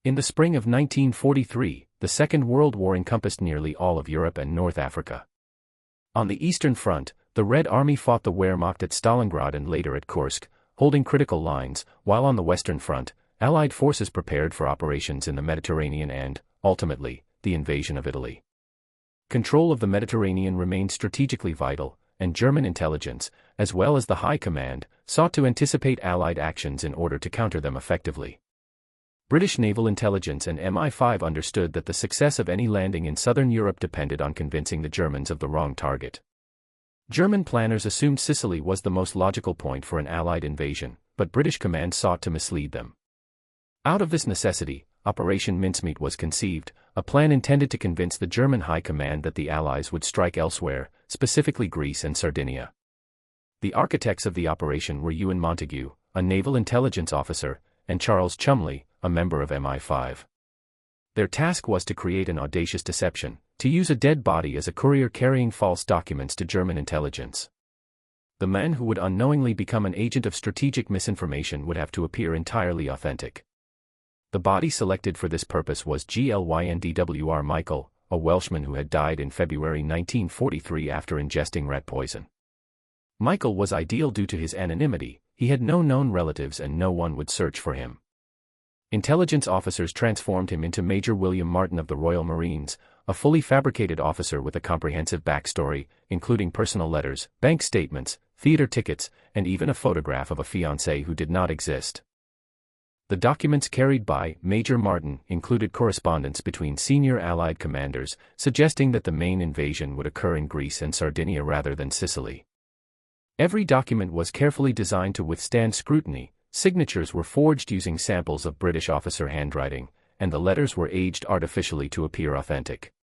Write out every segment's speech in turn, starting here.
In the spring of 1943, the Second World War encompassed nearly all of Europe and North Africa. On the Eastern Front, the Red Army fought the Wehrmacht at Stalingrad and later at Kursk, holding critical lines, while on the Western Front, Allied forces prepared for operations in the Mediterranean and, ultimately, the invasion of Italy. Control of the Mediterranean remained strategically vital, and German intelligence, as well as the High Command, sought to anticipate Allied actions in order to counter them effectively. British naval intelligence and MI5 understood that the success of any landing in southern Europe depended on convincing the Germans of the wrong target. German planners assumed Sicily was the most logical point for an Allied invasion, but British command sought to mislead them. Out of this necessity, Operation Mincemeat was conceived, a plan intended to convince the German High Command that the Allies would strike elsewhere, specifically Greece and Sardinia. The architects of the operation were Ewan Montague, a naval intelligence officer, and Charles Chumley, a member of MI5. Their task was to create an audacious deception, to use a dead body as a courier carrying false documents to German intelligence. The man who would unknowingly become an agent of strategic misinformation would have to appear entirely authentic. The body selected for this purpose was GLYNDWR Michael, a Welshman who had died in February 1943 after ingesting rat poison. Michael was ideal due to his anonymity, he had no known relatives and no one would search for him. Intelligence officers transformed him into Major William Martin of the Royal Marines, a fully fabricated officer with a comprehensive backstory, including personal letters, bank statements, theater tickets, and even a photograph of a fiancée who did not exist. The documents carried by Major Martin included correspondence between senior Allied commanders, suggesting that the main invasion would occur in Greece and Sardinia rather than Sicily. Every document was carefully designed to withstand scrutiny, signatures were forged using samples of British officer handwriting, and the letters were aged artificially to appear authentic.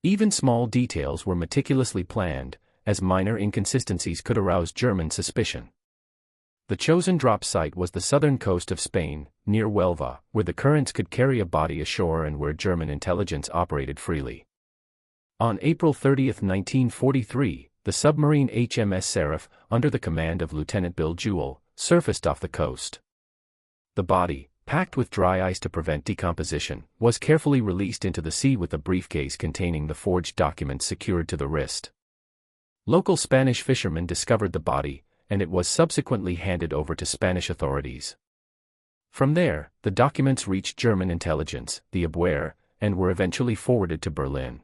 Even small details were meticulously planned, as minor inconsistencies could arouse German suspicion. The chosen drop site was the southern coast of Spain, near Huelva, where the currents could carry a body ashore and where German intelligence operated freely. On April 30, 1943, the submarine HMS Seraph, under the command of Lieutenant Bill Jewell, surfaced off the coast. The body, packed with dry ice to prevent decomposition, was carefully released into the sea with a briefcase containing the forged documents secured to the wrist. Local Spanish fishermen discovered the body, and it was subsequently handed over to Spanish authorities. From there, the documents reached German intelligence, the Abwehr, and were eventually forwarded to Berlin.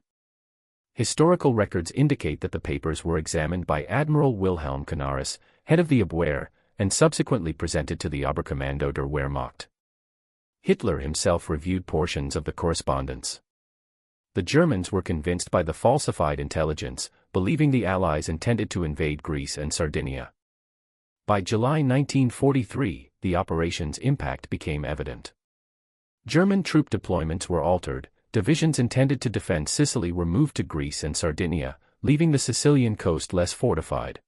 Historical records indicate that the papers were examined by Admiral Wilhelm Canaris, head of the Abwehr, and subsequently presented to the Oberkommando der Wehrmacht. Hitler himself reviewed portions of the correspondence. The Germans were convinced by the falsified intelligence, believing the Allies intended to invade Greece and Sardinia. By July 1943, the operation's impact became evident. German troop deployments were altered, divisions intended to defend Sicily were moved to Greece and Sardinia, leaving the Sicilian coast less fortified.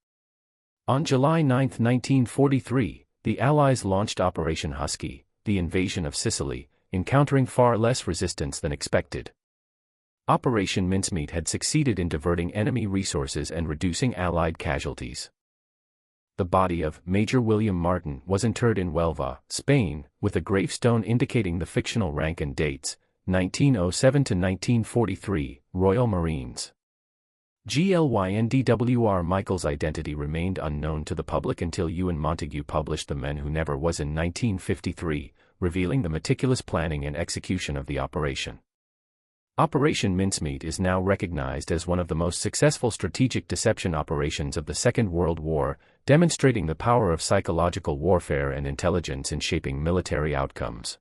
On July 9, 1943, the Allies launched Operation Husky, the invasion of Sicily, encountering far less resistance than expected. Operation Mincemeat had succeeded in diverting enemy resources and reducing Allied casualties. The body of Major William Martin was interred in Huelva, Spain, with a gravestone indicating the fictional rank and dates, 1907 to 1943, Royal Marines. GLYNDWR Michael's identity remained unknown to the public until Ewan Montague published The Men Who Never Was in 1953, revealing the meticulous planning and execution of the operation. Operation Mincemeat is now recognized as one of the most successful strategic deception operations of the Second World War, demonstrating the power of psychological warfare and intelligence in shaping military outcomes.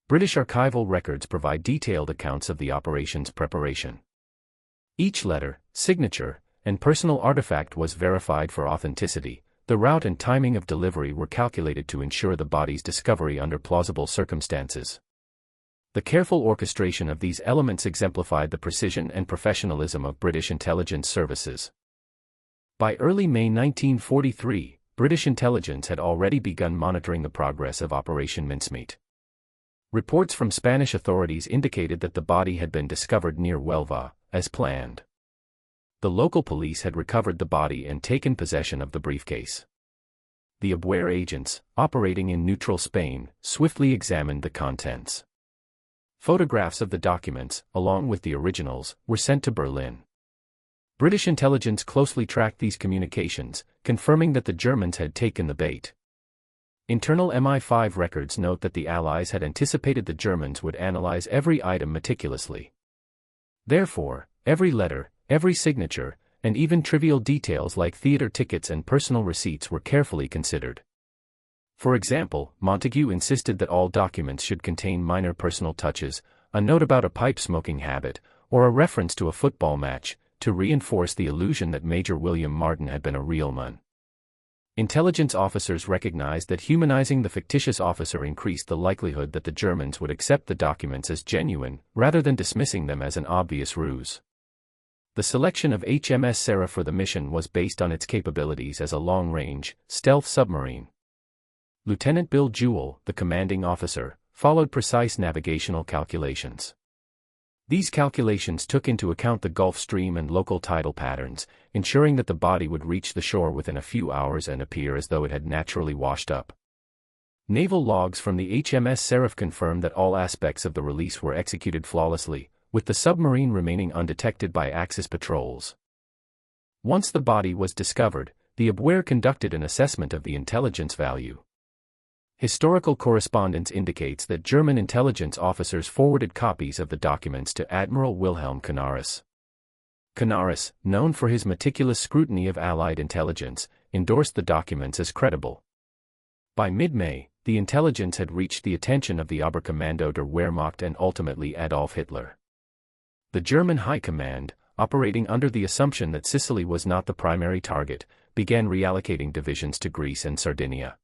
British archival records provide detailed accounts of the operation's preparation. Each letter, signature, and personal artifact was verified for authenticity. The route and timing of delivery were calculated to ensure the body's discovery under plausible circumstances. The careful orchestration of these elements exemplified the precision and professionalism of British intelligence services. By early May 1943, British intelligence had already begun monitoring the progress of Operation Mincemeat. Reports from Spanish authorities indicated that the body had been discovered near Huelva, as planned. The local police had recovered the body and taken possession of the briefcase. The Abwehr agents, operating in neutral Spain, swiftly examined the contents. Photographs of the documents, along with the originals, were sent to Berlin. British intelligence closely tracked these communications, confirming that the Germans had taken the bait. Internal MI5 records note that the Allies had anticipated the Germans would analyze every item meticulously. Therefore, every letter, every signature, and even trivial details like theater tickets and personal receipts were carefully considered. For example, Montagu insisted that all documents should contain minor personal touches, a note about a pipe-smoking habit, or a reference to a football match, to reinforce the illusion that Major William Martin had been a real man. Intelligence officers recognized that humanizing the fictitious officer increased the likelihood that the Germans would accept the documents as genuine, rather than dismissing them as an obvious ruse. The selection of HMS Seraph for the mission was based on its capabilities as a long-range, stealth submarine. Lieutenant Bill Jewell, the commanding officer, followed precise navigational calculations. These calculations took into account the Gulf Stream and local tidal patterns, ensuring that the body would reach the shore within a few hours and appear as though it had naturally washed up. Naval logs from the HMS Seraph confirmed that all aspects of the release were executed flawlessly, with the submarine remaining undetected by Axis patrols. Once the body was discovered, the WWII conducted an assessment of the intelligence value. Historical correspondence indicates that German intelligence officers forwarded copies of the documents to Admiral Wilhelm Canaris. Canaris, known for his meticulous scrutiny of Allied intelligence, endorsed the documents as credible. By mid-May, the intelligence had reached the attention of the Oberkommando der Wehrmacht and ultimately Adolf Hitler. The German High Command, operating under the assumption that Sicily was not the primary target, began reallocating divisions to Greece and Sardinia.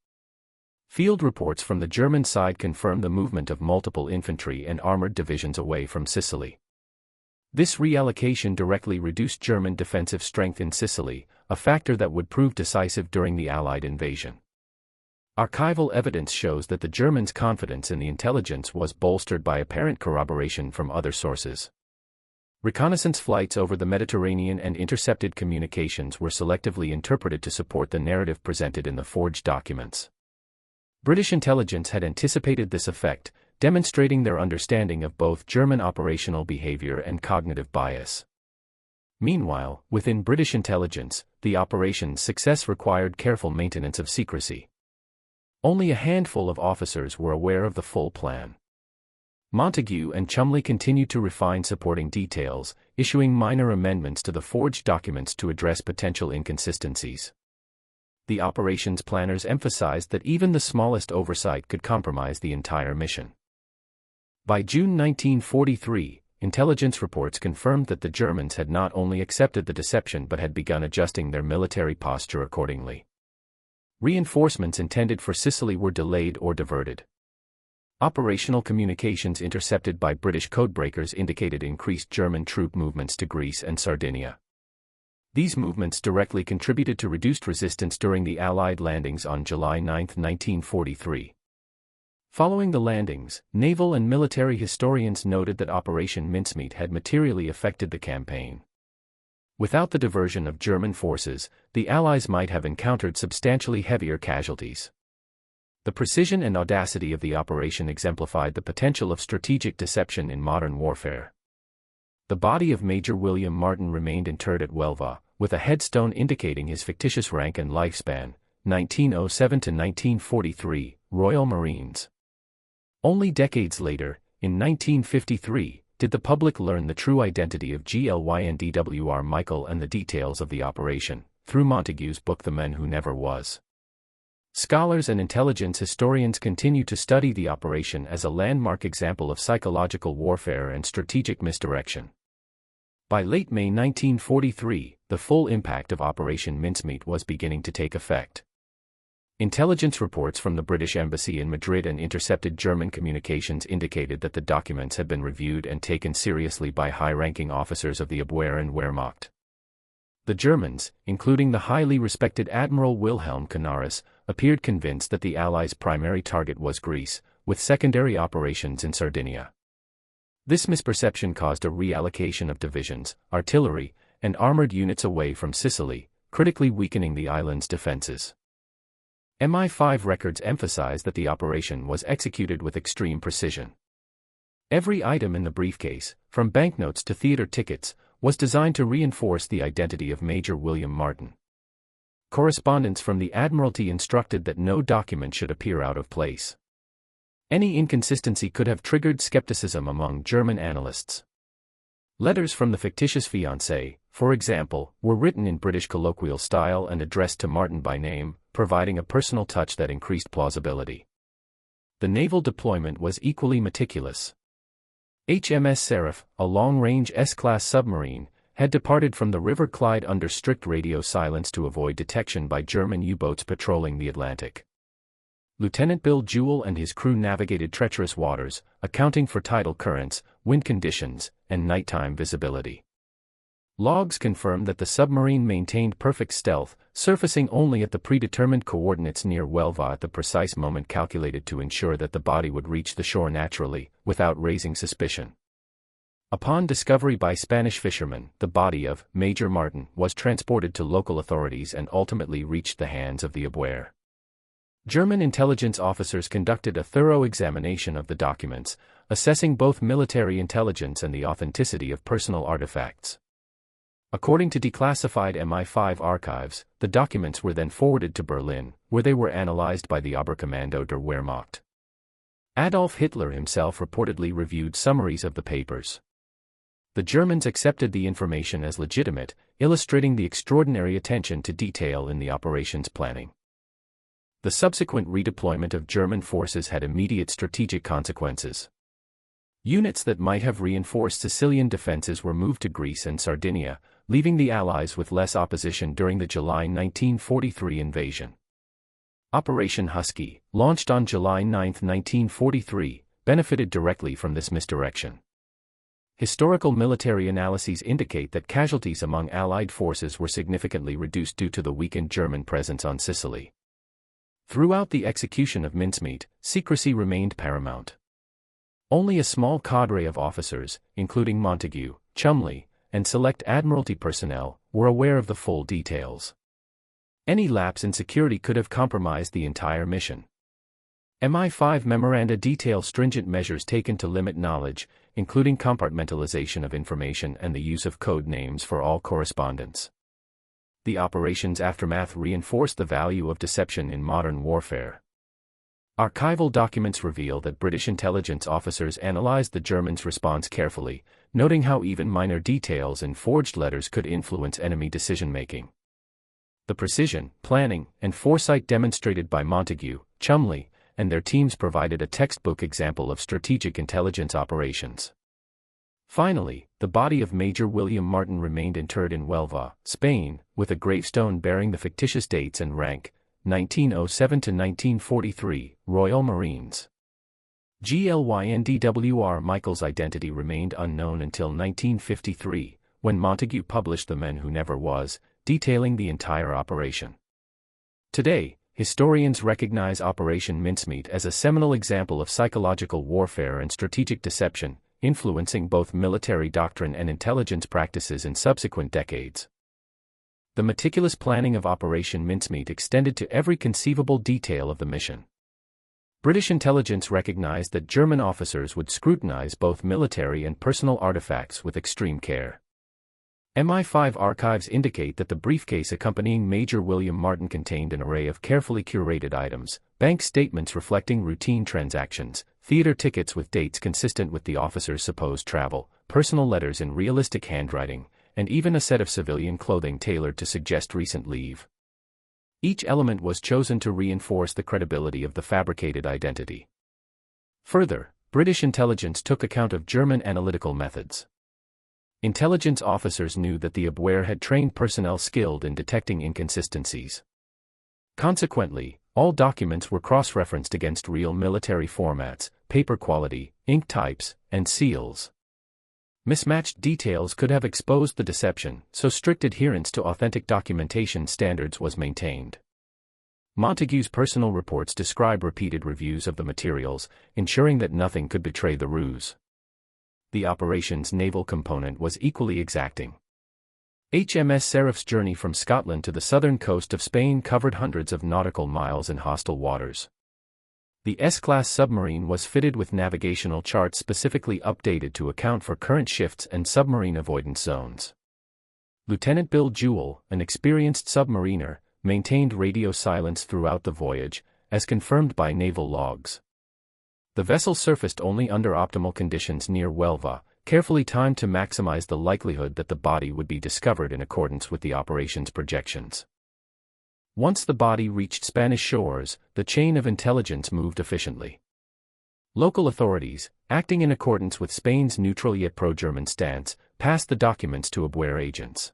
Field reports from the German side confirmed the movement of multiple infantry and armored divisions away from Sicily. This reallocation directly reduced German defensive strength in Sicily, a factor that would prove decisive during the Allied invasion. Archival evidence shows that the Germans' confidence in the intelligence was bolstered by apparent corroboration from other sources. Reconnaissance flights over the Mediterranean and intercepted communications were selectively interpreted to support the narrative presented in the forged documents. British intelligence had anticipated this effect, demonstrating their understanding of both German operational behavior and cognitive bias. Meanwhile, within British intelligence, the operation's success required careful maintenance of secrecy. Only a handful of officers were aware of the full plan. Montagu and Cholmondeley continued to refine supporting details, issuing minor amendments to the forged documents to address potential inconsistencies. The operations planners emphasized that even the smallest oversight could compromise the entire mission. By June 1943, intelligence reports confirmed that the Germans had not only accepted the deception but had begun adjusting their military posture accordingly. Reinforcements intended for Sicily were delayed or diverted. Operational communications intercepted by British codebreakers indicated increased German troop movements to Greece and Sardinia. These movements directly contributed to reduced resistance during the Allied landings on July 9, 1943. Following the landings, naval and military historians noted that Operation Mincemeat had materially affected the campaign. Without the diversion of German forces, the Allies might have encountered substantially heavier casualties. The precision and audacity of the operation exemplified the potential of strategic deception in modern warfare. The body of Major William Martin remained interred at Huelva, with a headstone indicating his fictitious rank and lifespan, 1907 to 1943, Royal Marines. Only decades later, in 1953, did the public learn the true identity of GLYNDWR Michael and the details of the operation, through Montagu's book The Man Who Never Was. Scholars and intelligence historians continue to study the operation as a landmark example of psychological warfare and strategic misdirection. By late May 1943, the full impact of Operation Mincemeat was beginning to take effect. Intelligence reports from the British Embassy in Madrid and intercepted German communications indicated that the documents had been reviewed and taken seriously by high-ranking officers of the WWII and Wehrmacht. The Germans, including the highly respected Admiral Wilhelm Canaris, appeared convinced that the Allies' primary target was Greece, with secondary operations in Sardinia. This misperception caused a reallocation of divisions, artillery, and armored units away from Sicily, critically weakening the island's defenses. MI5 records emphasize that the operation was executed with extreme precision. Every item in the briefcase, from banknotes to theater tickets, was designed to reinforce the identity of Major William Martin. Correspondence from the Admiralty instructed that no document should appear out of place. Any inconsistency could have triggered skepticism among German analysts. Letters from the fictitious fiancé, for example, were written in British colloquial style and addressed to Martin by name, providing a personal touch that increased plausibility. The naval deployment was equally meticulous. HMS Seraph, a long-range S-class submarine, had departed from the River Clyde under strict radio silence to avoid detection by German U-boats patrolling the Atlantic. Lieutenant Bill Jewell and his crew navigated treacherous waters, accounting for tidal currents, wind conditions, and nighttime visibility. Logs confirm that the submarine maintained perfect stealth, surfacing only at the predetermined coordinates near Huelva at the precise moment calculated to ensure that the body would reach the shore naturally, without raising suspicion. Upon discovery by Spanish fishermen, the body of Major Martin was transported to local authorities and ultimately reached the hands of the Abwehr. German intelligence officers conducted a thorough examination of the documents, assessing both military intelligence and the authenticity of personal artifacts. According to declassified MI5 archives, the documents were then forwarded to Berlin, where they were analyzed by the Oberkommando der Wehrmacht. Adolf Hitler himself reportedly reviewed summaries of the papers. The Germans accepted the information as legitimate, illustrating the extraordinary attention to detail in the operations planning. The subsequent redeployment of German forces had immediate strategic consequences. Units that might have reinforced Sicilian defenses were moved to Greece and Sardinia, leaving the Allies with less opposition during the July 1943 invasion. Operation Husky, launched on July 9, 1943, benefited directly from this misdirection. Historical military analyses indicate that casualties among Allied forces were significantly reduced due to the weakened German presence on Sicily. Throughout the execution of Mincemeat, secrecy remained paramount. Only a small cadre of officers, including Montagu, Cholmondeley, and select Admiralty personnel, were aware of the full details. Any lapse in security could have compromised the entire mission. MI5 memoranda detail stringent measures taken to limit knowledge, including compartmentalization of information and the use of code names for all correspondence. The operation's aftermath reinforced the value of deception in modern warfare. Archival documents reveal that British intelligence officers analyzed the Germans' response carefully, noting how even minor details in forged letters could influence enemy decision-making. The precision, planning, and foresight demonstrated by Montagu, Cholmondeley, and their teams provided a textbook example of strategic intelligence operations. Finally, the body of Major William Martin remained interred in Huelva, Spain, with a gravestone bearing the fictitious dates and rank, 1907 to 1943, Royal Marines. Glyndwr Michael's identity remained unknown until 1953, when Montagu published The Man Who Never Was, detailing the entire operation. Today, historians recognize Operation Mincemeat as a seminal example of psychological warfare and strategic deception, influencing both military doctrine and intelligence practices in subsequent decades. The meticulous planning of Operation Mincemeat extended to every conceivable detail of the mission. British intelligence recognized that German officers would scrutinize both military and personal artifacts with extreme care. MI5 archives indicate that the briefcase accompanying Major William Martin contained an array of carefully curated items, bank statements reflecting routine transactions, theater tickets with dates consistent with the officer's supposed travel, personal letters in realistic handwriting, and even a set of civilian clothing tailored to suggest recent leave. Each element was chosen to reinforce the credibility of the fabricated identity. Further, British intelligence took account of German analytical methods. Intelligence officers knew that the Abwehr had trained personnel skilled in detecting inconsistencies. Consequently, all documents were cross-referenced against real military formats, paper quality, ink types, and seals. Mismatched details could have exposed the deception, so strict adherence to authentic documentation standards was maintained. Montagu's personal reports describe repeated reviews of the materials, ensuring that nothing could betray the ruse. The operation's naval component was equally exacting. HMS Seraph's journey from Scotland to the southern coast of Spain covered hundreds of nautical miles in hostile waters. The S-class submarine was fitted with navigational charts specifically updated to account for current shifts and submarine avoidance zones. Lieutenant Bill Jewell, an experienced submariner, maintained radio silence throughout the voyage, as confirmed by naval logs. The vessel surfaced only under optimal conditions near Huelva, carefully timed to maximize the likelihood that the body would be discovered in accordance with the operation's projections. Once the body reached Spanish shores, the chain of intelligence moved efficiently. Local authorities, acting in accordance with Spain's neutral yet pro-German stance, passed the documents to WWII agents.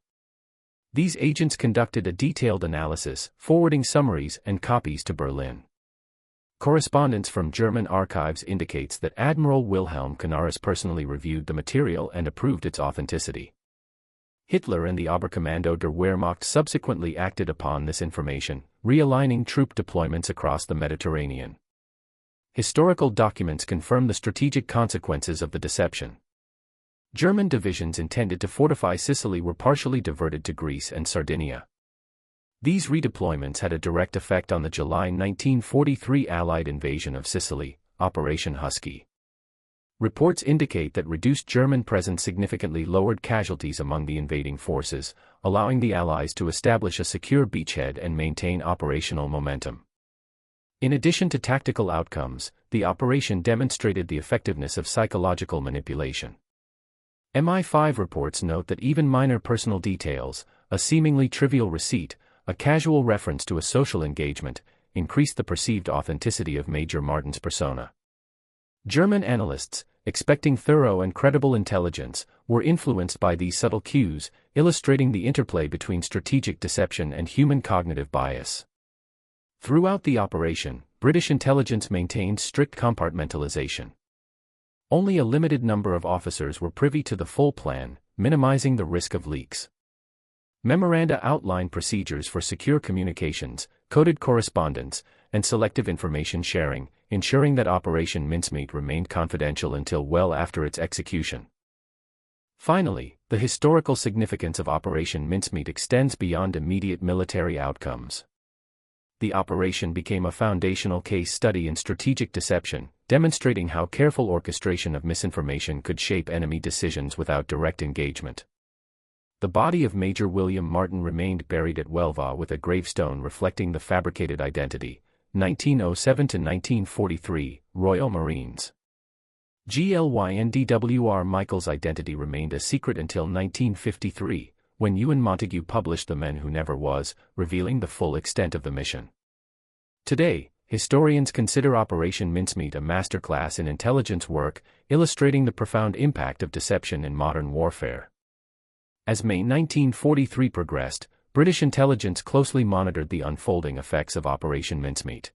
These agents conducted a detailed analysis, forwarding summaries and copies to Berlin. Correspondence from German archives indicates that Admiral Wilhelm Canaris personally reviewed the material and approved its authenticity. Hitler and the Oberkommando der Wehrmacht subsequently acted upon this information, realigning troop deployments across the Mediterranean. Historical documents confirm the strategic consequences of the deception. German divisions intended to fortify Sicily were partially diverted to Greece and Sardinia. These redeployments had a direct effect on the July 1943 Allied invasion of Sicily, Operation Husky. Reports indicate that reduced German presence significantly lowered casualties among the invading forces, allowing the Allies to establish a secure beachhead and maintain operational momentum. In addition to tactical outcomes, the operation demonstrated the effectiveness of psychological manipulation. MI5 reports note that even minor personal details, a seemingly trivial receipt, a casual reference to a social engagement, increased the perceived authenticity of Major Martin's persona. German analysts, expecting thorough and credible intelligence, were influenced by these subtle cues, illustrating the interplay between strategic deception and human cognitive bias. Throughout the operation, British intelligence maintained strict compartmentalization. Only a limited number of officers were privy to the full plan, minimizing the risk of leaks. Memoranda outlined procedures for secure communications, coded correspondence, and selective information sharing, ensuring that Operation Mincemeat remained confidential until well after its execution. Finally, the historical significance of Operation Mincemeat extends beyond immediate military outcomes. The operation became a foundational case study in strategic deception, demonstrating how careful orchestration of misinformation could shape enemy decisions without direct engagement. The body of Major William Martin remained buried at Huelva with a gravestone reflecting the fabricated identity, 1907 to 1943, Royal Marines. GLYNDWR Michael's identity remained a secret until 1953, when Ewan Montague published The Men Who Never Was, revealing the full extent of the mission. Today, historians consider Operation Mincemeat a masterclass in intelligence work, illustrating the profound impact of deception in modern warfare. As May 1943 progressed, British intelligence closely monitored the unfolding effects of Operation Mincemeat.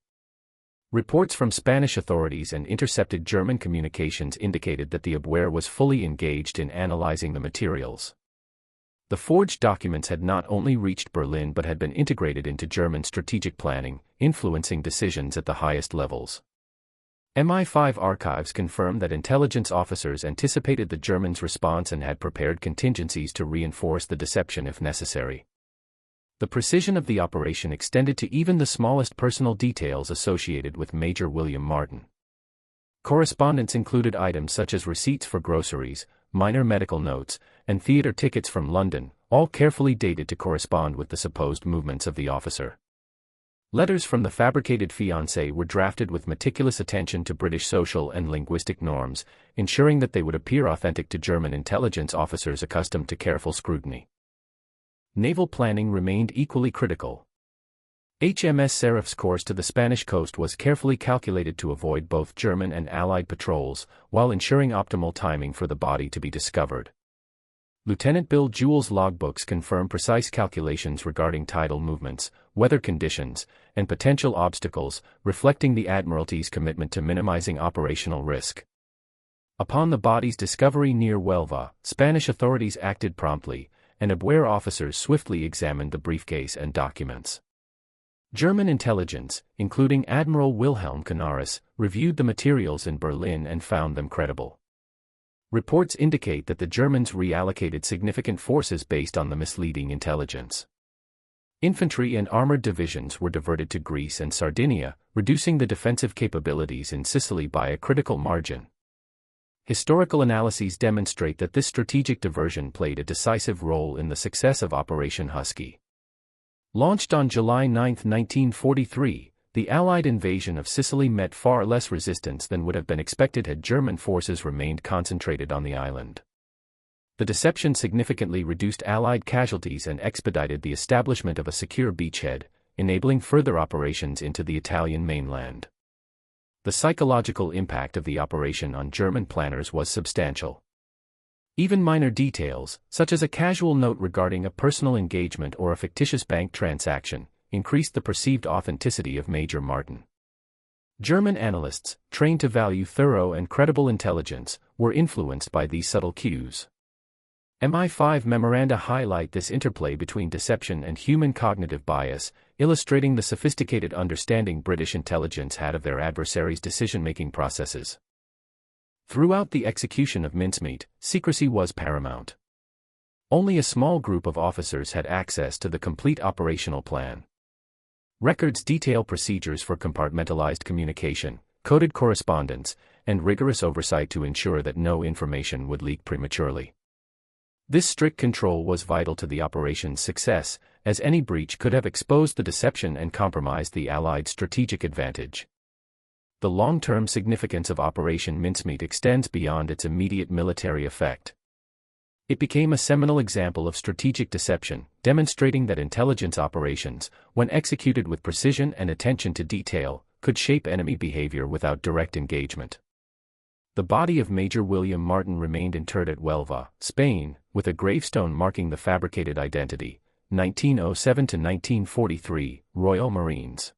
Reports from Spanish authorities and intercepted German communications indicated that the WWII was fully engaged in analyzing the materials. The forged documents had not only reached Berlin but had been integrated into German strategic planning, influencing decisions at the highest levels. MI5 archives confirm that intelligence officers anticipated the Germans' response and had prepared contingencies to reinforce the deception if necessary. The precision of the operation extended to even the smallest personal details associated with Major William Martin. Correspondence included items such as receipts for groceries, minor medical notes, and theater tickets from London, all carefully dated to correspond with the supposed movements of the officer. Letters from the fabricated fiancé were drafted with meticulous attention to British social and linguistic norms, ensuring that they would appear authentic to German intelligence officers accustomed to careful scrutiny. Naval planning remained equally critical. HMS Seraph's course to the Spanish coast was carefully calculated to avoid both German and Allied patrols, while ensuring optimal timing for the body to be discovered. Lieutenant Bill Jewell's logbooks confirm precise calculations regarding tidal movements, weather conditions, and potential obstacles, reflecting the Admiralty's commitment to minimizing operational risk. Upon the body's discovery near Huelva, Spanish authorities acted promptly, and WWII officers swiftly examined the briefcase and documents. German intelligence, including Admiral Wilhelm Canaris, reviewed the materials in Berlin and found them credible. Reports indicate that the Germans reallocated significant forces based on the misleading intelligence. Infantry and armored divisions were diverted to Greece and Sardinia, reducing the defensive capabilities in Sicily by a critical margin. Historical analyses demonstrate that this strategic diversion played a decisive role in the success of Operation Husky. Launched on July 9, 1943, the Allied invasion of Sicily met far less resistance than would have been expected had German forces remained concentrated on the island. The deception significantly reduced Allied casualties and expedited the establishment of a secure beachhead, enabling further operations into the Italian mainland. The psychological impact of the operation on German planners was substantial. Even minor details, such as a casual note regarding a personal engagement or a fictitious bank transaction, increased the perceived authenticity of Major Martin. German analysts, trained to value thorough and credible intelligence, were influenced by these subtle cues. MI5 memoranda highlight this interplay between deception and human cognitive bias, illustrating the sophisticated understanding British intelligence had of their adversaries' decision-making processes. Throughout the execution of Mincemeat, secrecy was paramount. Only a small group of officers had access to the complete operational plan. Records detail procedures for compartmentalized communication, coded correspondence, and rigorous oversight to ensure that no information would leak prematurely. This strict control was vital to the operation's success, as any breach could have exposed the deception and compromised the Allied strategic advantage. The long-term significance of Operation Mincemeat extends beyond its immediate military effect. It became a seminal example of strategic deception, demonstrating that intelligence operations, when executed with precision and attention to detail, could shape enemy behavior without direct engagement. The body of Major William Martin remained interred at Huelva, Spain, with a gravestone marking the fabricated identity, 1907 to 1943, Royal Marines.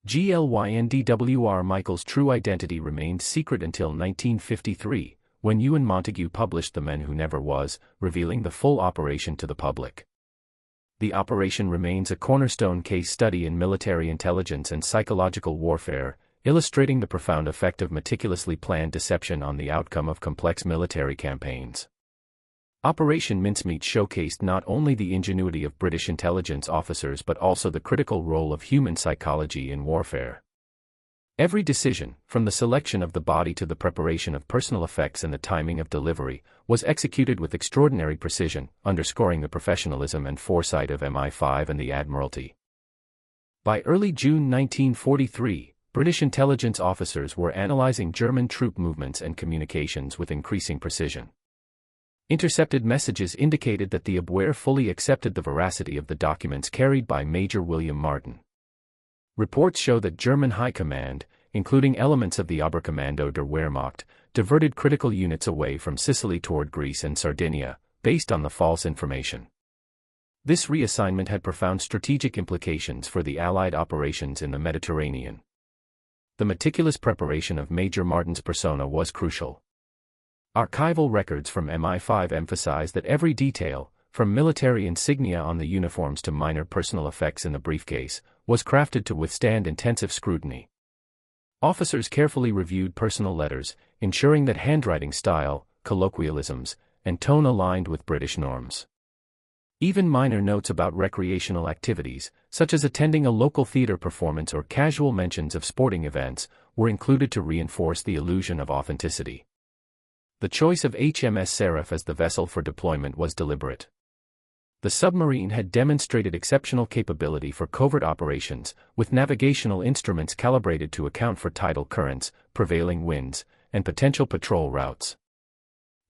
GLYNDWR Michael's true identity remained secret until 1953, when Ewan Montague published The Men Who Never Was, revealing the full operation to the public. The operation remains a cornerstone case study in military intelligence and psychological warfare, illustrating the profound effect of meticulously planned deception on the outcome of complex military campaigns. Operation Mincemeat showcased not only the ingenuity of British intelligence officers but also the critical role of human psychology in warfare. Every decision, from the selection of the body to the preparation of personal effects and the timing of delivery, was executed with extraordinary precision, underscoring the professionalism and foresight of MI5 and the Admiralty. By early June 1943, British intelligence officers were analyzing German troop movements and communications with increasing precision. Intercepted messages indicated that the Abwehr fully accepted the veracity of the documents carried by Major William Martin. Reports show that German High Command, including elements of the Oberkommando der Wehrmacht, diverted critical units away from Sicily toward Greece and Sardinia, based on the false information. This reassignment had profound strategic implications for the Allied operations in the Mediterranean. The meticulous preparation of Major Martin's persona was crucial. Archival records from MI5 emphasize that every detail, from military insignia on the uniforms to minor personal effects in the briefcase, was crafted to withstand intensive scrutiny. Officers carefully reviewed personal letters, ensuring that handwriting style, colloquialisms, and tone aligned with British norms. Even minor notes about recreational activities, such as attending a local theater performance or casual mentions of sporting events, were included to reinforce the illusion of authenticity. The choice of HMS Seraph as the vessel for deployment was deliberate. The submarine had demonstrated exceptional capability for covert operations, with navigational instruments calibrated to account for tidal currents, prevailing winds, and potential patrol routes.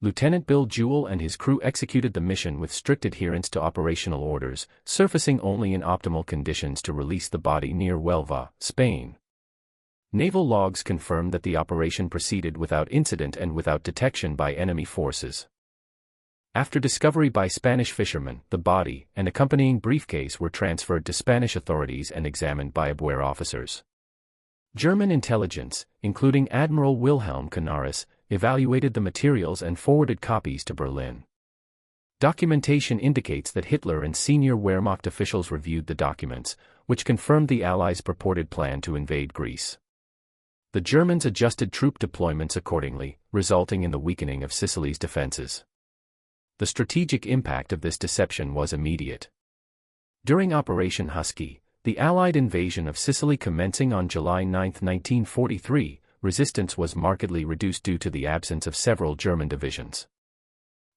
Lieutenant Bill Jewell and his crew executed the mission with strict adherence to operational orders, surfacing only in optimal conditions to release the body near Huelva, Spain. Naval logs confirmed that the operation proceeded without incident and without detection by enemy forces. After discovery by Spanish fishermen, the body and accompanying briefcase were transferred to Spanish authorities and examined by Abwehr officers. German intelligence, including Admiral Wilhelm Canaris, evaluated the materials and forwarded copies to Berlin. Documentation indicates that Hitler and senior Wehrmacht officials reviewed the documents, which confirmed the Allies' purported plan to invade Greece. The Germans adjusted troop deployments accordingly, resulting in the weakening of Sicily's defenses. The strategic impact of this deception was immediate. During Operation Husky, The Allied invasion of Sicily commencing on July 9, 1943, resistance was markedly reduced due to the absence of several German divisions.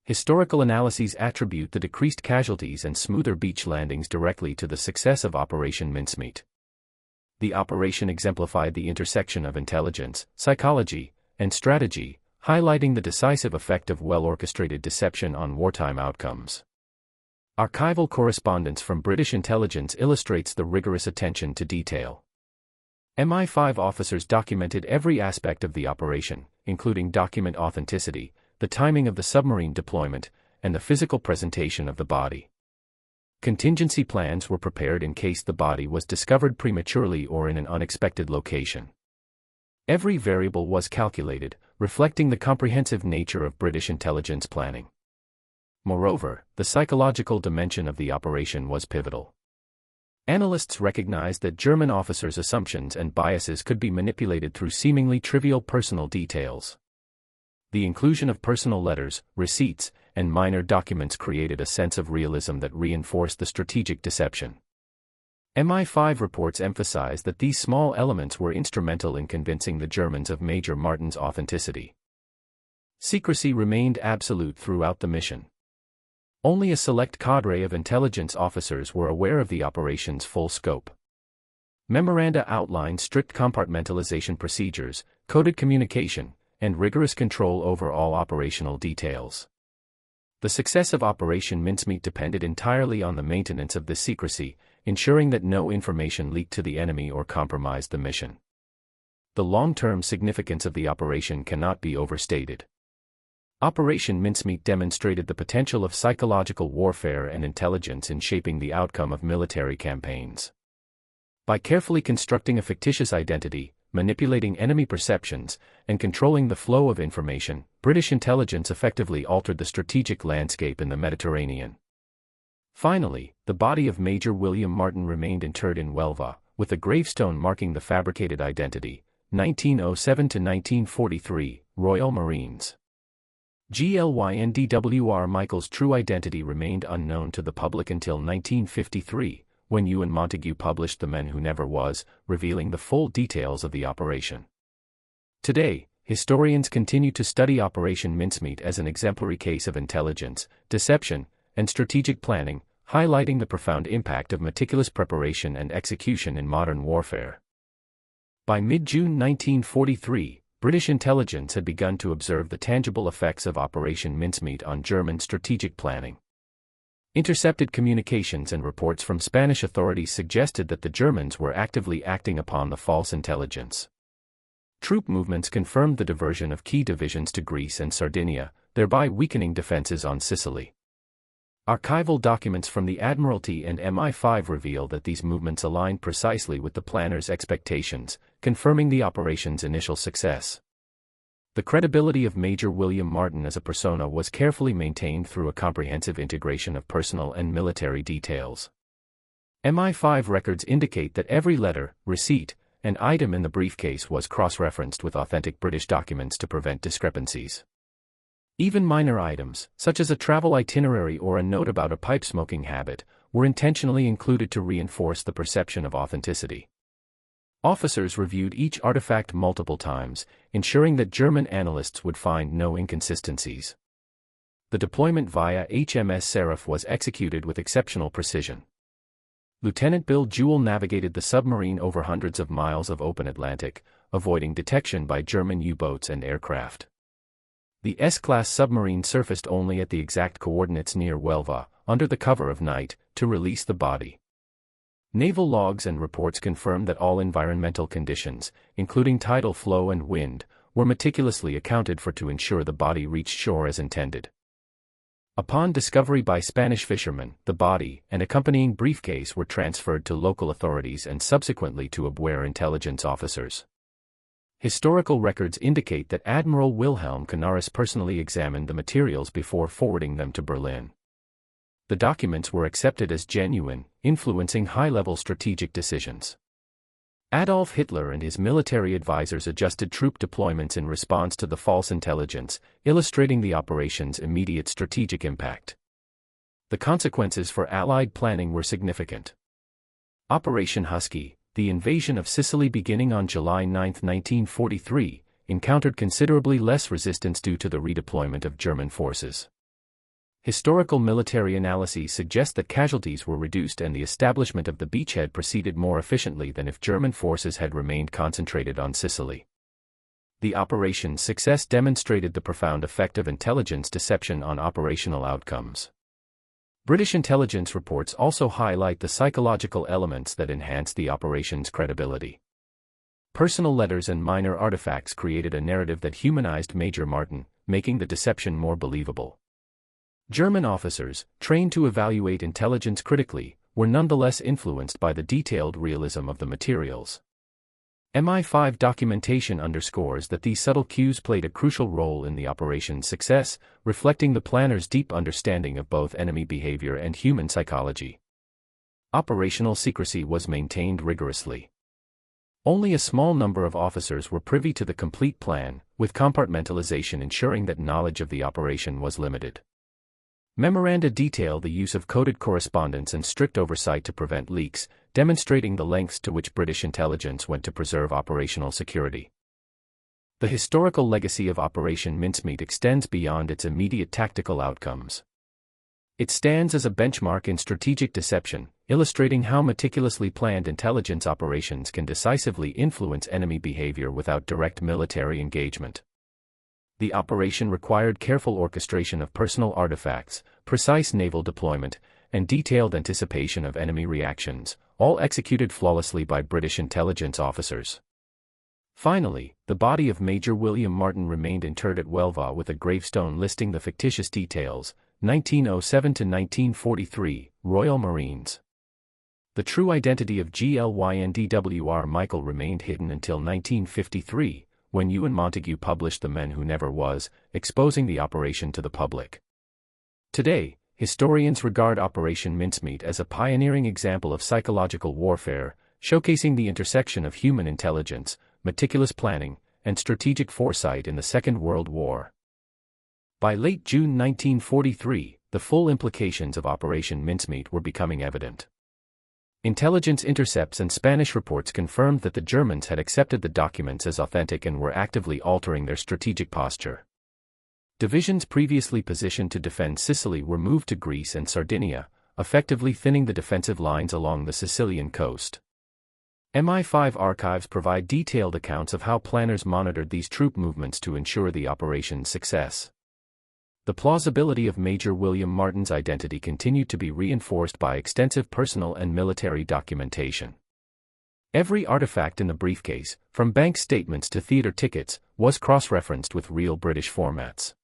Historical analyses attribute the decreased casualties and smoother beach landings directly to the success of Operation Mincemeat. The operation exemplified the intersection of intelligence, psychology, and strategy, highlighting the decisive effect of well-orchestrated deception on wartime outcomes. Archival correspondence from British intelligence illustrates the rigorous attention to detail. MI5 officers documented every aspect of the operation, including document authenticity, the timing of the submarine deployment, and the physical presentation of the body. Contingency plans were prepared in case the body was discovered prematurely or in an unexpected location. Every variable was calculated, reflecting the comprehensive nature of British intelligence planning. Moreover, the psychological dimension of the operation was pivotal. Analysts recognized that German officers' assumptions and biases could be manipulated through seemingly trivial personal details. The inclusion of personal letters, receipts, and minor documents created a sense of realism that reinforced the strategic deception. MI5 reports emphasize that these small elements were instrumental in convincing the Germans of Major Martin's authenticity. Secrecy remained absolute throughout the mission. Only a select cadre of intelligence officers were aware of the operation's full scope. Memoranda outlined strict compartmentalization procedures, coded communication, and rigorous control over all operational details. The success of Operation Mincemeat depended entirely on the maintenance of this secrecy, ensuring that no information leaked to the enemy or compromised the mission. The long-term significance of the operation cannot be overstated. Operation Mincemeat demonstrated the potential of psychological warfare and intelligence in shaping the outcome of military campaigns. By carefully constructing a fictitious identity, manipulating enemy perceptions, and controlling the flow of information, British intelligence effectively altered the strategic landscape in the Mediterranean. Finally, the body of Major William Martin remained interred in Huelva, with a gravestone marking the fabricated identity, 1907 to 1943, Royal Marines. GLYNDWR Michael's true identity remained unknown to the public until 1953, when Ewan Montague published The Men Who Never Was, revealing the full details of the operation. Today, historians continue to study Operation Mincemeat as an exemplary case of intelligence, deception, and strategic planning, highlighting the profound impact of meticulous preparation and execution in modern warfare. By mid-June 1943, British intelligence had begun to observe the tangible effects of Operation Mincemeat on German strategic planning. Intercepted communications and reports from Spanish authorities suggested that the Germans were actively acting upon the false intelligence. Troop movements confirmed the diversion of key divisions to Greece and Sardinia, thereby weakening defenses on Sicily. Archival documents from the Admiralty and MI5 reveal that these movements aligned precisely with the planners' expectations, confirming the operation's initial success. The credibility of Major William Martin as a persona was carefully maintained through a comprehensive integration of personal and military details. MI5 records indicate that every letter, receipt, and item in the briefcase was cross-referenced with authentic British documents to prevent discrepancies. Even minor items, such as a travel itinerary or a note about a pipe-smoking habit, were intentionally included to reinforce the perception of authenticity. Officers reviewed each artifact multiple times, ensuring that German analysts would find no inconsistencies. The deployment via HMS Seraph was executed with exceptional precision. Lieutenant Bill Jewell navigated the submarine over hundreds of miles of open Atlantic, avoiding detection by German U-boats and aircraft. The S-class submarine surfaced only at the exact coordinates near Huelva, under the cover of night, to release the body. Naval logs and reports confirmed that all environmental conditions, including tidal flow and wind, were meticulously accounted for to ensure the body reached shore as intended. Upon discovery by Spanish fishermen, the body and accompanying briefcase were transferred to local authorities and subsequently to WWII intelligence officers. Historical records indicate that Admiral Wilhelm Canaris personally examined the materials before forwarding them to Berlin. The documents were accepted as genuine, influencing high-level strategic decisions. Adolf Hitler and his military advisors adjusted troop deployments in response to the false intelligence, illustrating the operation's immediate strategic impact. The consequences for Allied planning were significant. Operation Husky, the invasion of Sicily beginning on July 9, 1943, encountered considerably less resistance due to the redeployment of German forces. Historical military analyses suggest that casualties were reduced and the establishment of the beachhead proceeded more efficiently than if German forces had remained concentrated on Sicily. The operation's success demonstrated the profound effect of intelligence deception on operational outcomes. British intelligence reports also highlight the psychological elements that enhanced the operation's credibility. Personal letters and minor artifacts created a narrative that humanized Major Martin, making the deception more believable. German officers, trained to evaluate intelligence critically, were nonetheless influenced by the detailed realism of the materials. MI5 documentation underscores that these subtle cues played a crucial role in the operation's success, reflecting the planners' deep understanding of both enemy behavior and human psychology. Operational secrecy was maintained rigorously. Only a small number of officers were privy to the complete plan, with compartmentalization ensuring that knowledge of the operation was limited. Memoranda detail the use of coded correspondence and strict oversight to prevent leaks, demonstrating the lengths to which British intelligence went to preserve operational security. The historical legacy of Operation Mincemeat extends beyond its immediate tactical outcomes. It stands as a benchmark in strategic deception, illustrating how meticulously planned intelligence operations can decisively influence enemy behavior without direct military engagement. The operation required careful orchestration of personal artifacts, precise naval deployment, and detailed anticipation of enemy reactions, all executed flawlessly by British intelligence officers. Finally, the body of Major William Martin remained interred at Huelva with a gravestone listing the fictitious details, 1907 to 1943, Royal Marines. The true identity of GLYNDWR Michael remained hidden until 1953, when Ewan Montague published The Men Who Never Was, exposing the operation to the public. Today, historians regard Operation Mincemeat as a pioneering example of psychological warfare, showcasing the intersection of human intelligence, meticulous planning, and strategic foresight in the Second World War. By late June 1943, the full implications of Operation Mincemeat were becoming evident. Intelligence intercepts and Spanish reports confirmed that the Germans had accepted the documents as authentic and were actively altering their strategic posture. Divisions previously positioned to defend Sicily were moved to Greece and Sardinia, effectively thinning the defensive lines along the Sicilian coast. MI5 archives provide detailed accounts of how planners monitored these troop movements to ensure the operation's success. The plausibility of Major William Martin's identity continued to be reinforced by extensive personal and military documentation. Every artifact in the briefcase, from bank statements to theater tickets, was cross-referenced with real British formats.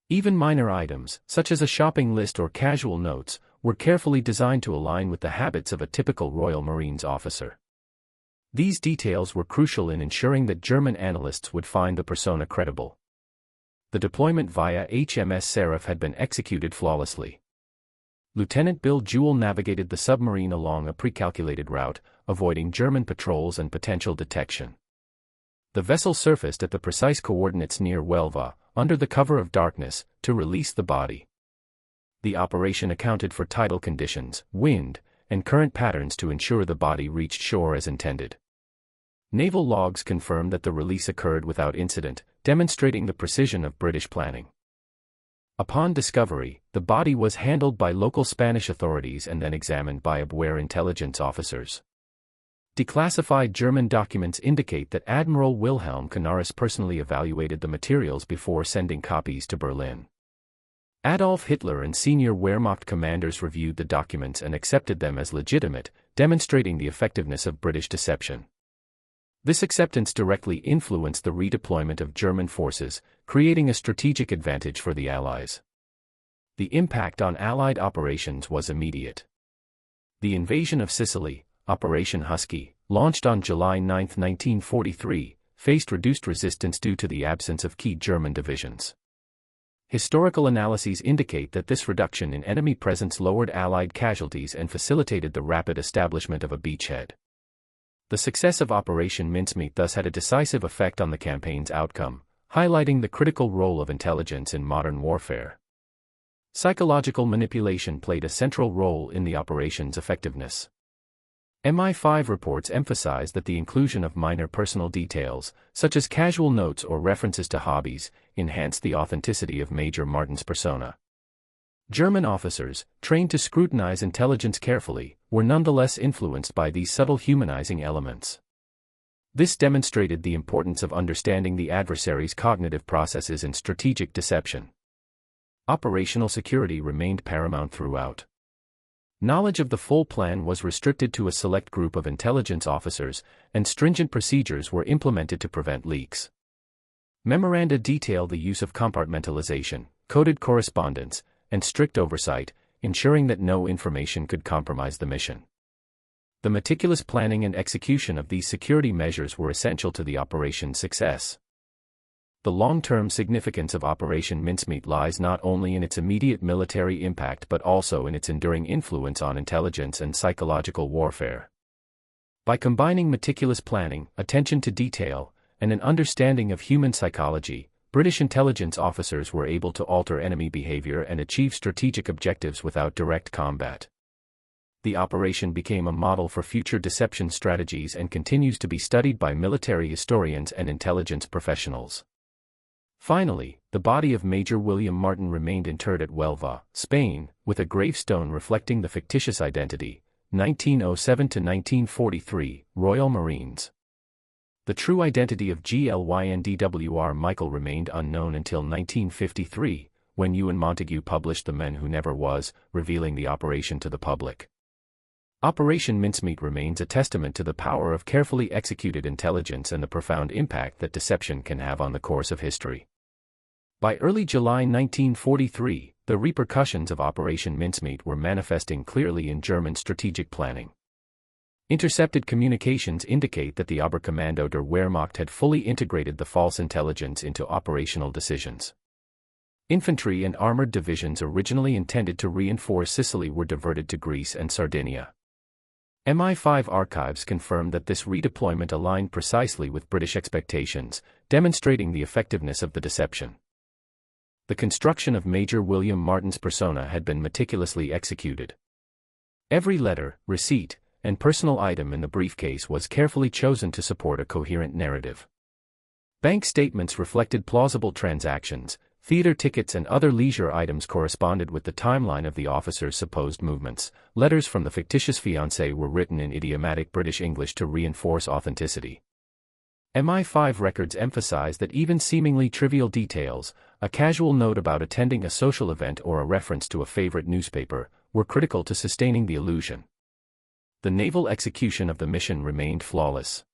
Even minor items, such as a shopping list or casual notes, were carefully designed to align with the habits of a typical Royal Marines officer. These details were crucial in ensuring that German analysts would find the persona credible. The deployment via HMS Seraph had been executed flawlessly. Lieutenant Bill Jewell navigated the submarine along a pre-calculated route, avoiding German patrols and potential detection. The vessel surfaced at the precise coordinates near Huelva, under the cover of darkness, to release the body. The operation accounted for tidal conditions, wind, and current patterns to ensure the body reached shore as intended. Naval logs confirm that the release occurred without incident, demonstrating the precision of British planning. Upon discovery, the body was handled by local Spanish authorities and then examined by WWII intelligence officers. Declassified German documents indicate that Admiral Wilhelm Canaris personally evaluated the materials before sending copies to Berlin. Adolf Hitler and senior Wehrmacht commanders reviewed the documents and accepted them as legitimate, demonstrating the effectiveness of British deception. This acceptance directly influenced the redeployment of German forces, creating a strategic advantage for the Allies. The impact on Allied operations was immediate. The invasion of Sicily, Operation Husky, launched on July 9, 1943, faced reduced resistance due to the absence of key German divisions. Historical analyses indicate that this reduction in enemy presence lowered Allied casualties and facilitated the rapid establishment of a beachhead. The success of Operation Mincemeat thus had a decisive effect on the campaign's outcome, highlighting the critical role of intelligence in modern warfare. Psychological manipulation played a central role in the operation's effectiveness. MI5 reports emphasize that the inclusion of minor personal details, such as casual notes or references to hobbies, enhanced the authenticity of Major Martin's persona. German officers, trained to scrutinize intelligence carefully, were nonetheless influenced by these subtle humanizing elements. This demonstrated the importance of understanding the adversary's cognitive processes in strategic deception. Operational security remained paramount throughout. Knowledge of the full plan was restricted to a select group of intelligence officers, and stringent procedures were implemented to prevent leaks. Memoranda detail the use of compartmentalization, coded correspondence, and strict oversight, ensuring that no information could compromise the mission. The meticulous planning and execution of these security measures were essential to the operation's success. The long-term significance of Operation Mincemeat lies not only in its immediate military impact but also in its enduring influence on intelligence and psychological warfare. By combining meticulous planning, attention to detail, and an understanding of human psychology, British intelligence officers were able to alter enemy behavior and achieve strategic objectives without direct combat. The operation became a model for future deception strategies and continues to be studied by military historians and intelligence professionals. Finally, the body of Major William Martin remained interred at Huelva, Spain, with a gravestone reflecting the fictitious identity, 1907 to 1943, Royal Marines. The true identity of GLYNDWR Michael remained unknown until 1953, when Ewan Montague published The Men Who Never Was, revealing the operation to the public. Operation Mincemeat remains a testament to the power of carefully executed intelligence and the profound impact that deception can have on the course of history. By early July 1943, the repercussions of Operation Mincemeat were manifesting clearly in German strategic planning. Intercepted communications indicate that the Oberkommando der Wehrmacht had fully integrated the false intelligence into operational decisions. Infantry and armored divisions originally intended to reinforce Sicily were diverted to Greece and Sardinia. MI5 archives confirm that this redeployment aligned precisely with British expectations, demonstrating the effectiveness of the deception. The construction of Major William Martin's persona had been meticulously executed. Every letter, receipt, and personal item in the briefcase was carefully chosen to support a coherent narrative. Bank statements reflected plausible transactions, theater tickets and other leisure items corresponded with the timeline of the officer's supposed movements. Letters from the fictitious fiancé were written in idiomatic British English to reinforce authenticity. MI5 records emphasize that even seemingly trivial details, a casual note about attending a social event or a reference to a favorite newspaper, were critical to sustaining the illusion. The naval execution of the mission remained flawless.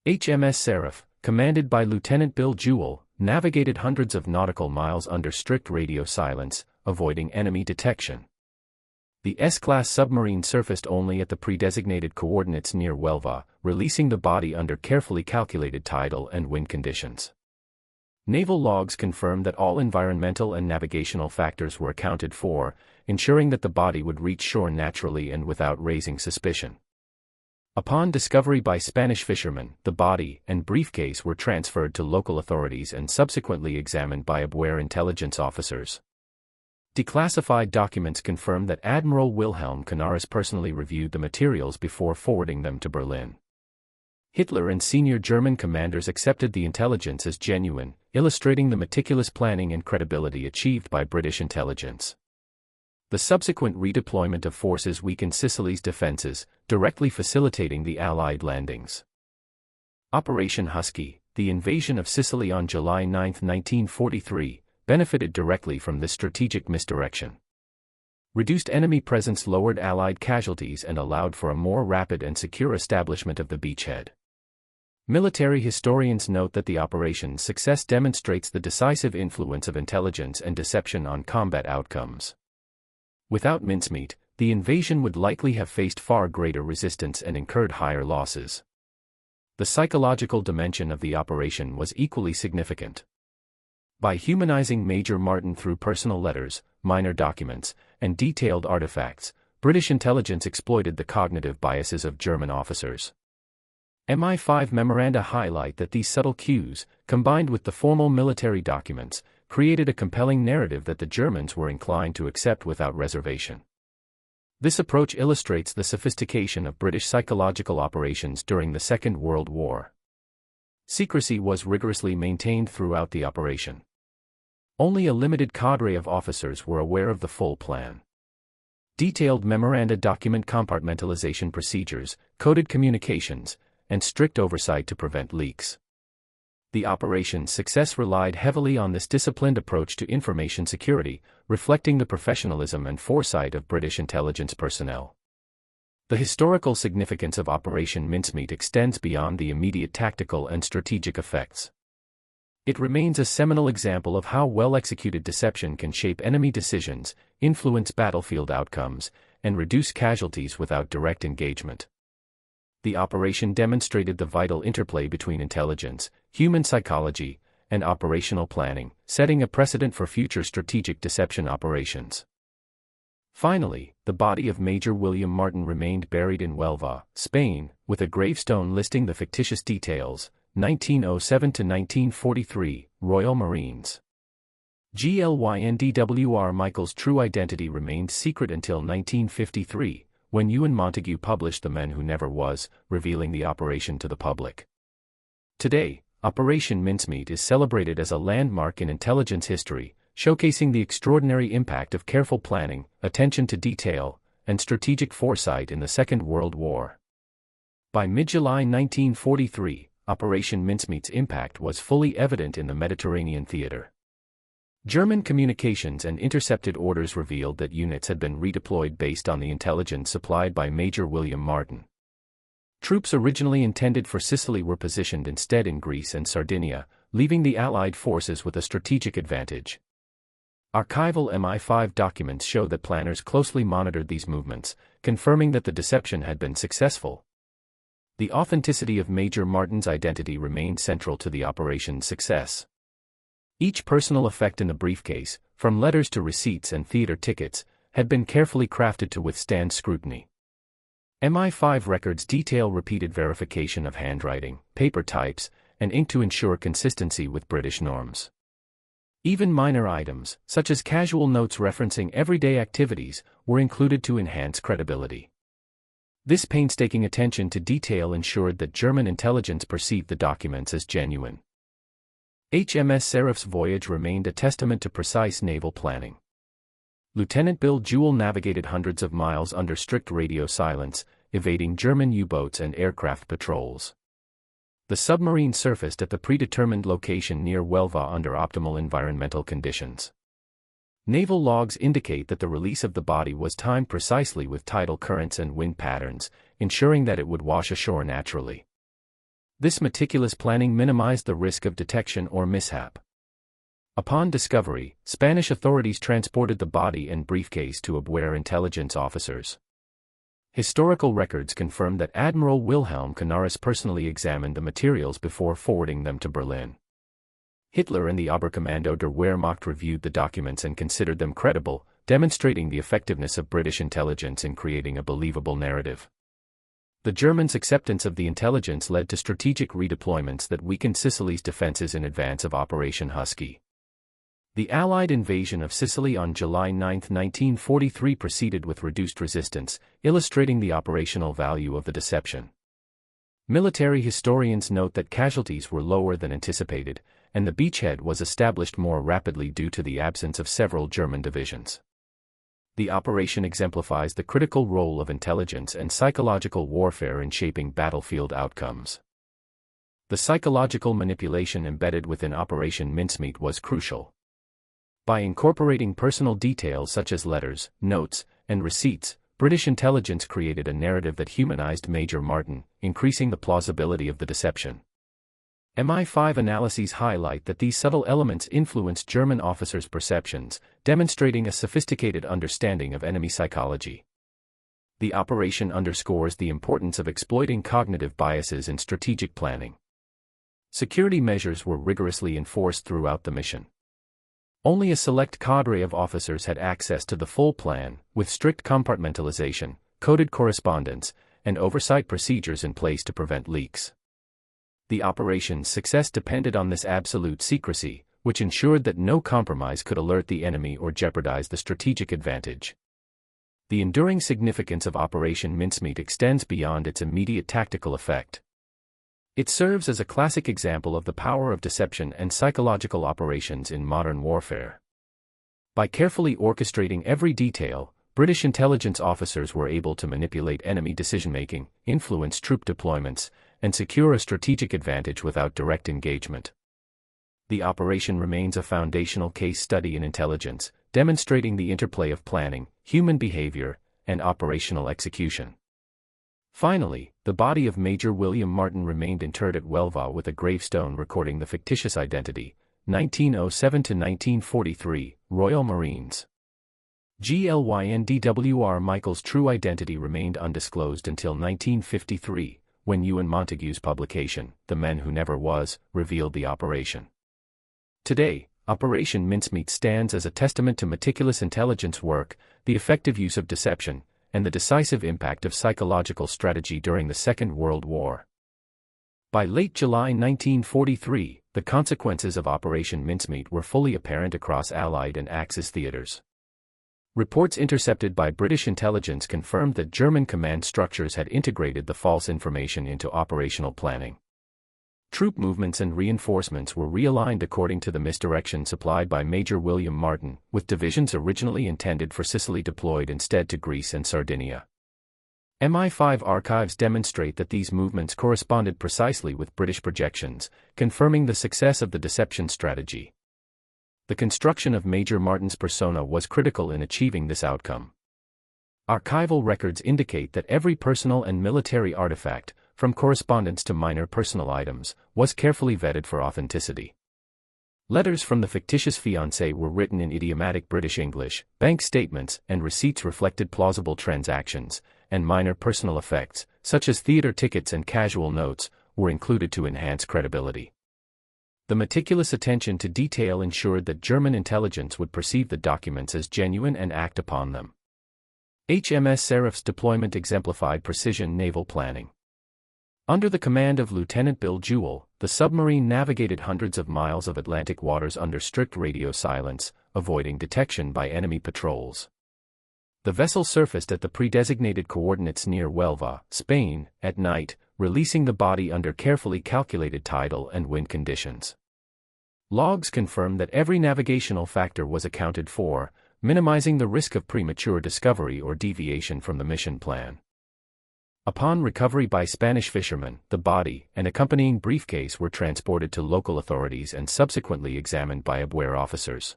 HMS Seraph, commanded by Lieutenant Bill Jewell, navigated hundreds of nautical miles under strict radio silence, avoiding enemy detection. The S-class submarine surfaced only at the pre-designated coordinates near Huelva, releasing the body under carefully calculated tidal and wind conditions. Naval logs confirmed that all environmental and navigational factors were accounted for, ensuring that the body would reach shore naturally and without raising suspicion. Upon discovery by Spanish fishermen, the body and briefcase were transferred to local authorities and subsequently examined by Abwehr intelligence officers. Declassified documents confirm that Admiral Wilhelm Canaris personally reviewed the materials before forwarding them to Berlin. Hitler and senior German commanders accepted the intelligence as genuine, illustrating the meticulous planning and credibility achieved by British intelligence. The subsequent redeployment of forces weakened Sicily's defenses, directly facilitating the Allied landings. Operation Husky, the invasion of Sicily on July 9, 1943, benefited directly from this strategic misdirection. Reduced enemy presence lowered Allied casualties and allowed for a more rapid and secure establishment of the beachhead. Military historians note that the operation's success demonstrates the decisive influence of intelligence and deception on combat outcomes. Without mincemeat, the invasion would likely have faced far greater resistance and incurred higher losses. The psychological dimension of the operation was equally significant. By humanizing Major Martin through personal letters, minor documents, and detailed artifacts, British intelligence exploited the cognitive biases of German officers. MI5 memoranda highlight that these subtle cues, combined with the formal military documents, created a compelling narrative that the Germans were inclined to accept without reservation. This approach illustrates the sophistication of British psychological operations during the Second World War. Secrecy was rigorously maintained throughout the operation. Only a limited cadre of officers were aware of the full plan. Detailed memoranda document compartmentalization procedures, coded communications, and strict oversight to prevent leaks. The operation's success relied heavily on this disciplined approach to information security, reflecting the professionalism and foresight of British intelligence personnel. The historical significance of Operation Mincemeat extends beyond the immediate tactical and strategic effects. It remains a seminal example of how well-executed deception can shape enemy decisions, influence battlefield outcomes, and reduce casualties without direct engagement. The operation demonstrated the vital interplay between intelligence, human psychology, and operational planning, setting a precedent for future strategic deception operations. Finally, the body of Major William Martin remained buried in Huelva, Spain, with a gravestone listing the fictitious details: 1907 to 1943, Royal Marines. GLYNDWR Michael's true identity remained secret until 1953, when Ewan Montague published The Men Who Never Was, revealing the operation to the public. Today, Operation Mincemeat is celebrated as a landmark in intelligence history, showcasing the extraordinary impact of careful planning, attention to detail, and strategic foresight in the Second World War. By mid-July 1943, Operation Mincemeat's impact was fully evident in the Mediterranean theater. German communications and intercepted orders revealed that units had been redeployed based on the intelligence supplied by Major William Martin. Troops originally intended for Sicily were positioned instead in Greece and Sardinia, leaving the Allied forces with a strategic advantage. Archival MI5 documents show that planners closely monitored these movements, confirming that the deception had been successful. The authenticity of Major Martin's identity remained central to the operation's success. Each personal effect in the briefcase, from letters to receipts and theater tickets, had been carefully crafted to withstand scrutiny. MI5 records detail repeated verification of handwriting, paper types, and ink to ensure consistency with British norms. Even minor items, such as casual notes referencing everyday activities, were included to enhance credibility. This painstaking attention to detail ensured that German intelligence perceived the documents as genuine. HMS Seraph's voyage remained a testament to precise naval planning. Lieutenant Bill Jewell navigated hundreds of miles under strict radio silence, evading German U-boats and aircraft patrols. The submarine surfaced at the predetermined location near Huelva under optimal environmental conditions. Naval logs indicate that the release of the body was timed precisely with tidal currents and wind patterns, ensuring that it would wash ashore naturally. This meticulous planning minimized the risk of detection or mishap. Upon discovery, Spanish authorities transported the body and briefcase to Abwehr intelligence officers. Historical records confirm that Admiral Wilhelm Canaris personally examined the materials before forwarding them to Berlin. Hitler and the Oberkommando der Wehrmacht reviewed the documents and considered them credible, demonstrating the effectiveness of British intelligence in creating a believable narrative. The Germans' acceptance of the intelligence led to strategic redeployments that weakened Sicily's defenses in advance of Operation Husky. The Allied invasion of Sicily on July 9, 1943 proceeded with reduced resistance, illustrating the operational value of the deception. Military historians note that casualties were lower than anticipated, and the beachhead was established more rapidly due to the absence of several German divisions. The operation exemplifies the critical role of intelligence and psychological warfare in shaping battlefield outcomes. The psychological manipulation embedded within Operation Mincemeat was crucial. By incorporating personal details such as letters, notes, and receipts, British intelligence created a narrative that humanized Major Martin, increasing the plausibility of the deception. MI5 analyses highlight that these subtle elements influenced German officers' perceptions, demonstrating a sophisticated understanding of enemy psychology. The operation underscores the importance of exploiting cognitive biases in strategic planning. Security measures were rigorously enforced throughout the mission. Only a select cadre of officers had access to the full plan, with strict compartmentalization, coded correspondence, and oversight procedures in place to prevent leaks. The operation's success depended on this absolute secrecy, which ensured that no compromise could alert the enemy or jeopardize the strategic advantage. the enduring significance of Operation Mincemeat extends beyond its immediate tactical effect. It serves as a classic example of the power of deception and psychological operations in modern warfare. By carefully orchestrating every detail, British intelligence officers were able to manipulate enemy decision-making, influence troop deployments, and secure a strategic advantage without direct engagement. The operation remains a foundational case study in intelligence, demonstrating the interplay of planning, human behavior, and operational execution. Finally, the body of Major William Martin remained interred at Welva with a gravestone recording the fictitious identity, 1907 to 1943, Royal Marines. GLYNDWR Michael's true identity remained undisclosed until 1953, when Ewan Montague's publication, The Men Who Never Was, revealed the operation. Today, Operation Mincemeat stands as a testament to meticulous intelligence work, the effective use of deception, and the decisive impact of psychological strategy during the Second World War. By late July 1943, the consequences of Operation Mincemeat were fully apparent across Allied and Axis theaters. Reports intercepted by British intelligence confirmed that German command structures had integrated the false information into operational planning. Troop movements and reinforcements were realigned according to the misdirection supplied by Major William Martin, with divisions originally intended for Sicily deployed instead to Greece and Sardinia. MI5 archives demonstrate that these movements corresponded precisely with British projections, confirming the success of the deception strategy. The construction of Major Martin's persona was critical in achieving this outcome. Archival records indicate that every personal and military artifact, from correspondence to minor personal items, was carefully vetted for authenticity. Letters from the fictitious fiancé were written in idiomatic British English, bank statements and receipts reflected plausible transactions, and minor personal effects, such as theater tickets and casual notes, were included to enhance credibility. The meticulous attention to detail ensured that German intelligence would perceive the documents as genuine and act upon them. HMS Seraph's deployment exemplified precision naval planning. Under the command of Lieutenant Bill Jewell, the submarine navigated hundreds of miles of Atlantic waters under strict radio silence, avoiding detection by enemy patrols. The vessel surfaced at the pre-designated coordinates near Huelva, Spain, at night, releasing the body under carefully calculated tidal and wind conditions. Logs confirm that every navigational factor was accounted for, minimizing the risk of premature discovery or deviation from the mission plan. Upon recovery by Spanish fishermen, the body and accompanying briefcase were transported to local authorities and subsequently examined by WWII officers.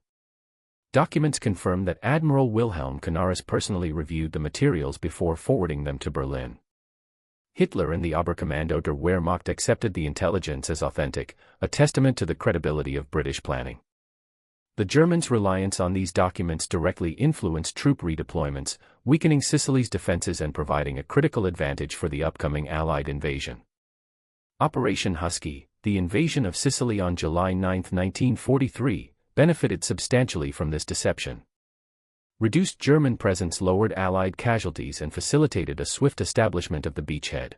Documents confirm that Admiral Wilhelm Canaris personally reviewed the materials before forwarding them to Berlin. Hitler and the Oberkommando der Wehrmacht accepted the intelligence as authentic, a testament to the credibility of British planning. The Germans' reliance on these documents directly influenced troop redeployments, weakening Sicily's defenses and providing a critical advantage for the upcoming Allied invasion. Operation Husky, the invasion of Sicily on July 9, 1943, benefited substantially from this deception. Reduced German presence lowered Allied casualties and facilitated a swift establishment of the beachhead.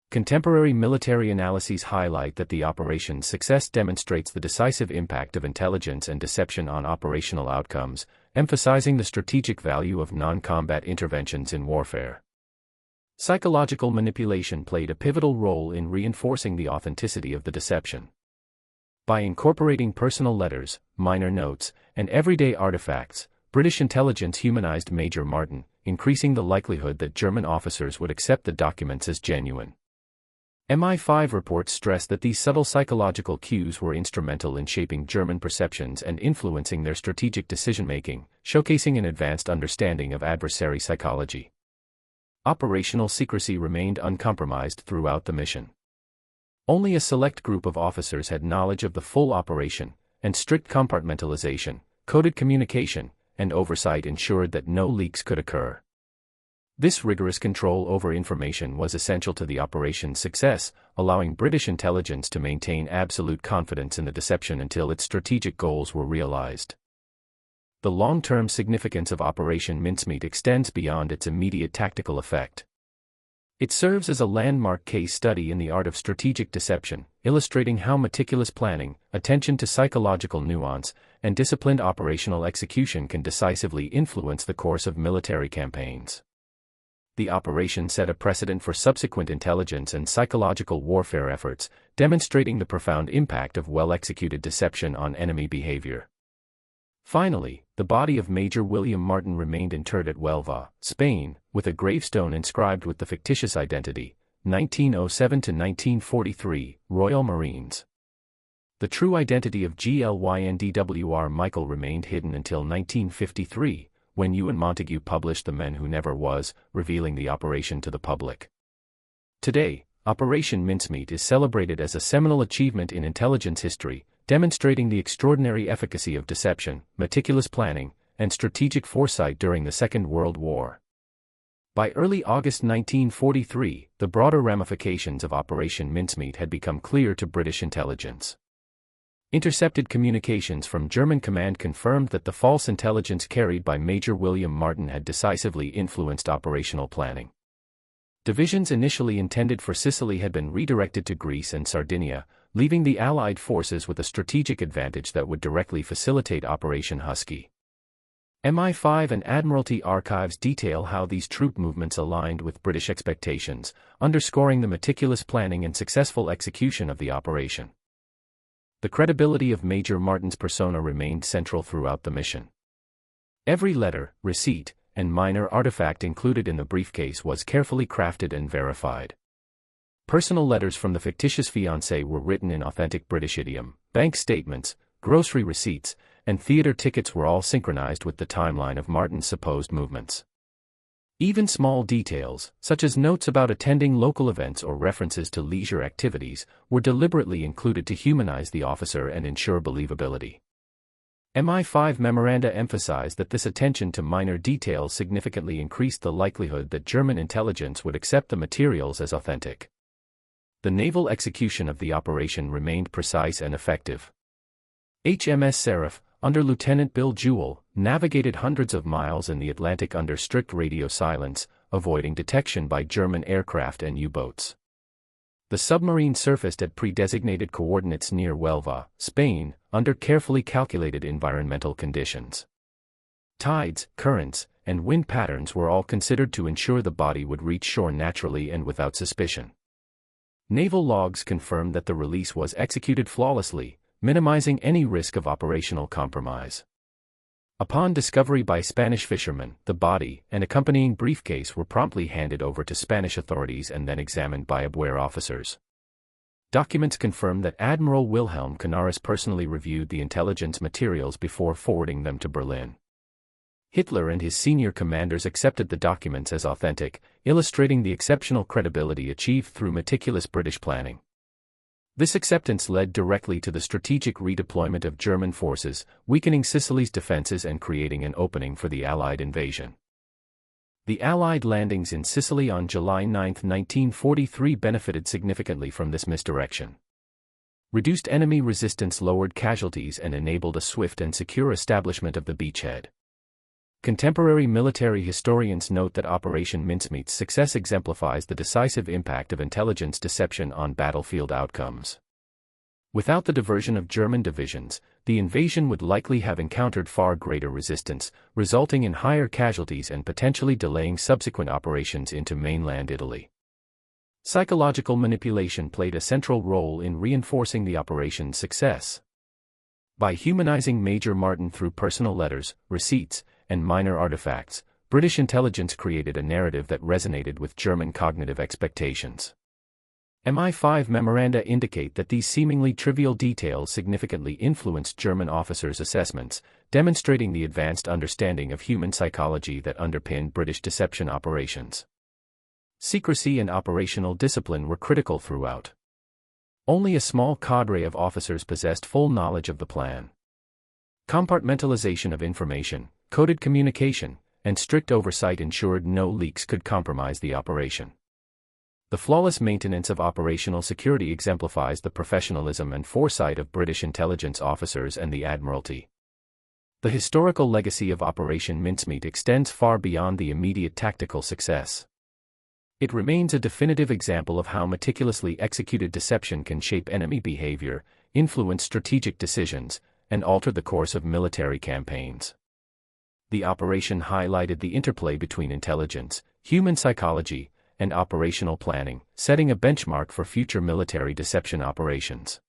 Contemporary military analyses highlight that the operation's success demonstrates the decisive impact of intelligence and deception on operational outcomes, emphasizing the strategic value of non-combat interventions in warfare. Psychological manipulation played a pivotal role in reinforcing the authenticity of the deception. By incorporating personal letters, minor notes, and everyday artifacts, British intelligence humanized Major Martin, increasing the likelihood that German officers would accept the documents as genuine. MI5 reports stress that these subtle psychological cues were instrumental in shaping German perceptions and influencing their strategic decision-making, showcasing an advanced understanding of adversary psychology. Operational secrecy remained uncompromised throughout the mission. Only a select group of officers had knowledge of the full operation, and strict compartmentalization, coded communication, and oversight ensured that no leaks could occur. This rigorous control over information was essential to the operation's success, allowing British intelligence to maintain absolute confidence in the deception until its strategic goals were realized. The long-term significance of Operation Mincemeat extends beyond its immediate tactical effect. It serves as a landmark case study in the art of strategic deception, illustrating how meticulous planning, attention to psychological nuance, and disciplined operational execution can decisively influence the course of military campaigns. The operation set a precedent for subsequent intelligence and psychological warfare efforts, demonstrating the profound impact of well-executed deception on enemy behavior. Finally, the body of Major William Martin remained interred at Huelva, Spain, with a gravestone inscribed with the fictitious identity, 1907 to 1943, Royal Marines. The true identity of GLYNDWR Michael remained hidden until 1953, when Ewan Montague published The Men Who Never Was, revealing the operation to the public. Today, Operation Mincemeat is celebrated as a seminal achievement in intelligence history, demonstrating the extraordinary efficacy of deception, meticulous planning, and strategic foresight during the Second World War. By early August 1943, the broader ramifications of Operation Mincemeat had become clear to British intelligence. Intercepted communications from German command confirmed that the false intelligence carried by Major William Martin had decisively influenced operational planning. Divisions initially intended for Sicily had been redirected to Greece and Sardinia, leaving the Allied forces with a strategic advantage that would directly facilitate Operation Husky. MI5 and Admiralty archives detail how these troop movements aligned with British expectations, underscoring the meticulous planning and successful execution of the operation. The credibility of Major Martin's persona remained central throughout the mission. Every letter, receipt, and minor artifact included in the briefcase was carefully crafted and verified. Personal letters from the fictitious fiancé were written in authentic British idiom, bank statements, grocery receipts, and theater tickets were all synchronized with the timeline of Martin's supposed movements. Even small details, such as notes about attending local events or references to leisure activities, were deliberately included to humanize the officer and ensure believability. MI5 memoranda emphasized that this attention to minor details significantly increased the likelihood that German intelligence would accept the materials as authentic. The naval execution of the operation remained precise and effective. HMS Seraph, under Lieutenant Bill Jewell, navigated hundreds of miles in the Atlantic under strict radio silence, avoiding detection by German aircraft and U-boats. The submarine surfaced at pre-designated coordinates near Huelva, Spain, under carefully calculated environmental conditions. Tides, currents, and wind patterns were all considered to ensure the body would reach shore naturally and without suspicion. Naval logs confirmed that the release was executed flawlessly, minimizing any risk of operational compromise. Upon discovery by Spanish fishermen, the body and accompanying briefcase were promptly handed over to Spanish authorities and then examined by WWII officers. Documents confirm that Admiral Wilhelm Canaris personally reviewed the intelligence materials before forwarding them to Berlin. Hitler and his senior commanders accepted the documents as authentic, illustrating the exceptional credibility achieved through meticulous British planning. This acceptance led directly to the strategic redeployment of German forces, weakening Sicily's defenses and creating an opening for the Allied invasion. The Allied landings in Sicily on July 9, 1943 benefited significantly from this misdirection. Reduced enemy resistance lowered casualties and enabled a swift and secure establishment of the beachhead. Contemporary military historians note that Operation Mincemeat's success exemplifies the decisive impact of intelligence deception on battlefield outcomes. Without the diversion of German divisions, the invasion would likely have encountered far greater resistance, resulting in higher casualties and potentially delaying subsequent operations into mainland Italy. Psychological manipulation played a central role in reinforcing the operation's success. By humanizing Major Martin through personal letters, receipts, and minor artifacts, British intelligence created a narrative that resonated with German cognitive expectations. MI5 memoranda indicate that these seemingly trivial details significantly influenced German officers' assessments, demonstrating the advanced understanding of human psychology that underpinned British deception operations. Secrecy and operational discipline were critical throughout. Only a small cadre of officers possessed full knowledge of the plan. Compartmentalization of information, coded communication, and strict oversight ensured no leaks could compromise the operation. The flawless maintenance of operational security exemplifies the professionalism and foresight of British intelligence officers and the Admiralty. The historical legacy of Operation Mincemeat extends far beyond the immediate tactical success. It remains a definitive example of how meticulously executed deception can shape enemy behavior, influence strategic decisions, and altered the course of military campaigns. The operation highlighted the interplay between intelligence, human psychology, and operational planning, setting a benchmark for future military deception operations.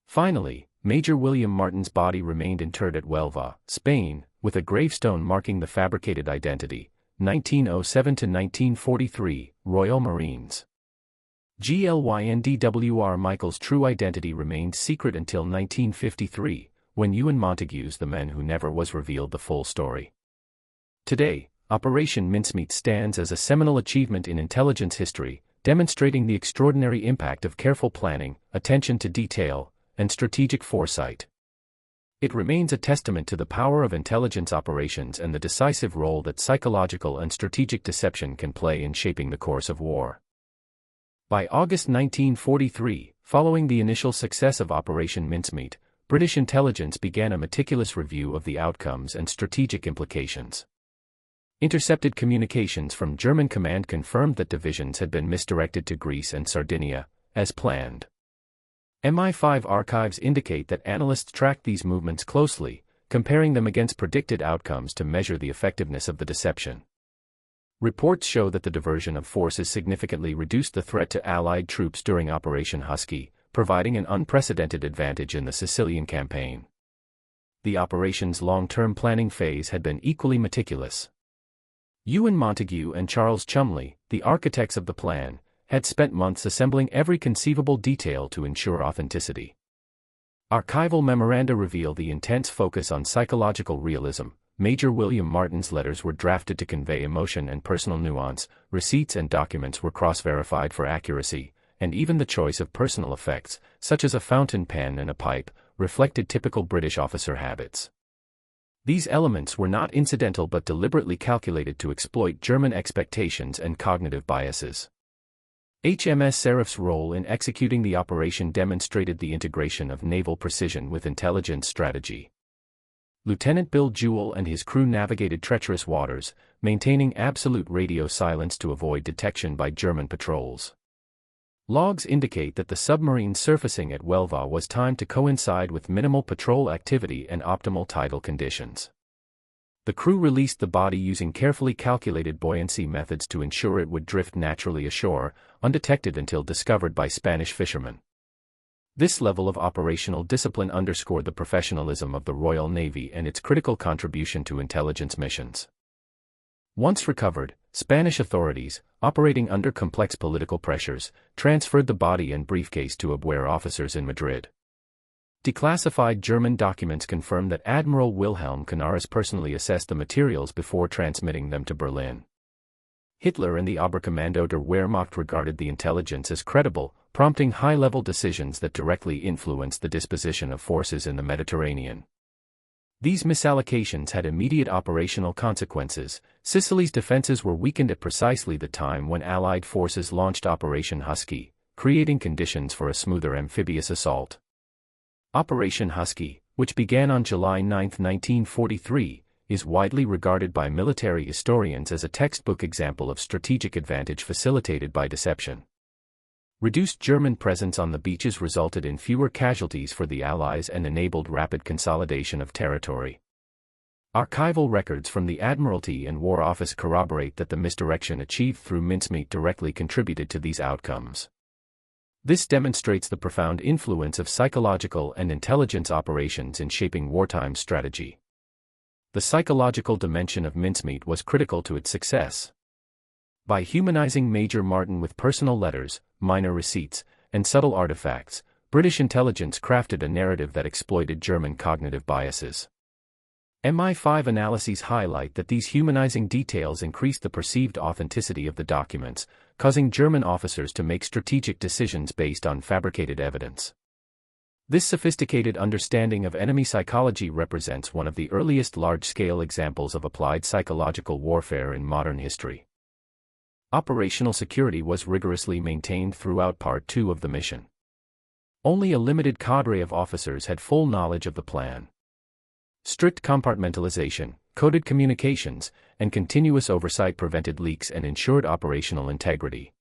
Finally, Major William Martin's body remained interred at Huelva, Spain, with a gravestone marking the fabricated identity, 1907 to 1943, Royal Marines. GLYNDWR Michael's true identity remained secret until 1953, when Ewan Montague's The Men Who Never Was revealed the full story. Today, Operation Mincemeat stands as a seminal achievement in intelligence history, demonstrating the extraordinary impact of careful planning, attention to detail, and strategic foresight. It remains a testament to the power of intelligence operations and the decisive role that psychological and strategic deception can play in shaping the course of war. By August 1943, following the initial success of Operation Mincemeat, British intelligence began a meticulous review of the outcomes and strategic implications. Intercepted communications from German command confirmed that divisions had been misdirected to Greece and Sardinia, as planned. MI5 archives indicate that analysts tracked these movements closely, comparing them against predicted outcomes to measure the effectiveness of the deception. Reports show that the diversion of forces significantly reduced the threat to Allied troops during Operation Husky, providing an unprecedented advantage in the Sicilian campaign. The operation's long-term planning phase had been equally meticulous. Ewan Montague and Charles Chumley, the architects of the plan, had spent months assembling every conceivable detail to ensure authenticity. Archival memoranda reveal the intense focus on psychological realism. Major William Martin's letters were drafted to convey emotion and personal nuance, receipts and documents were cross-verified for accuracy, and even the choice of personal effects, such as a fountain pen and a pipe, reflected typical British officer habits. These elements were not incidental but deliberately calculated to exploit German expectations and cognitive biases. HMS Seraph's role in executing the operation demonstrated the integration of naval precision with intelligence strategy. Lieutenant Bill Jewell and his crew navigated treacherous waters, maintaining absolute radio silence to avoid detection by German patrols. Logs indicate that the submarine surfacing at Huelva was timed to coincide with minimal patrol activity and optimal tidal conditions. The crew released the body using carefully calculated buoyancy methods to ensure it would drift naturally ashore, undetected until discovered by Spanish fishermen. This level of operational discipline underscored the professionalism of the Royal Navy and its critical contribution to intelligence missions. Once recovered, Spanish authorities, operating under complex political pressures, transferred the body and briefcase to WWII officers in Madrid. Declassified German documents confirm that Admiral Wilhelm Canaris personally assessed the materials before transmitting them to Berlin. Hitler and the Oberkommando der Wehrmacht regarded the intelligence as credible, prompting high-level decisions that directly influenced the disposition of forces in the Mediterranean. These misallocations had immediate operational consequences. Sicily's defenses were weakened at precisely the time when Allied forces launched Operation Husky, creating conditions for a smoother amphibious assault. Operation Husky, which began on July 9, 1943, is widely regarded by military historians as a textbook example of strategic advantage facilitated by deception. Reduced German presence on the beaches resulted in fewer casualties for the Allies and enabled rapid consolidation of territory. Archival records from the Admiralty and War Office corroborate that the misdirection achieved through mincemeat directly contributed to these outcomes. This demonstrates the profound influence of psychological and intelligence operations in shaping wartime strategy. The psychological dimension of mincemeat was critical to its success. By humanizing Major Martin with personal letters, minor receipts, and subtle artifacts, British intelligence crafted a narrative that exploited German cognitive biases. MI5 analyses highlight that these humanizing details increased the perceived authenticity of the documents, causing German officers to make strategic decisions based on fabricated evidence. This sophisticated understanding of enemy psychology represents one of the earliest large-scale examples of applied psychological warfare in modern history. Operational security was rigorously maintained throughout Part 2 of the mission. Only a limited cadre of officers had full knowledge of the plan. Strict compartmentalization, coded communications, and continuous oversight prevented leaks and ensured operational integrity.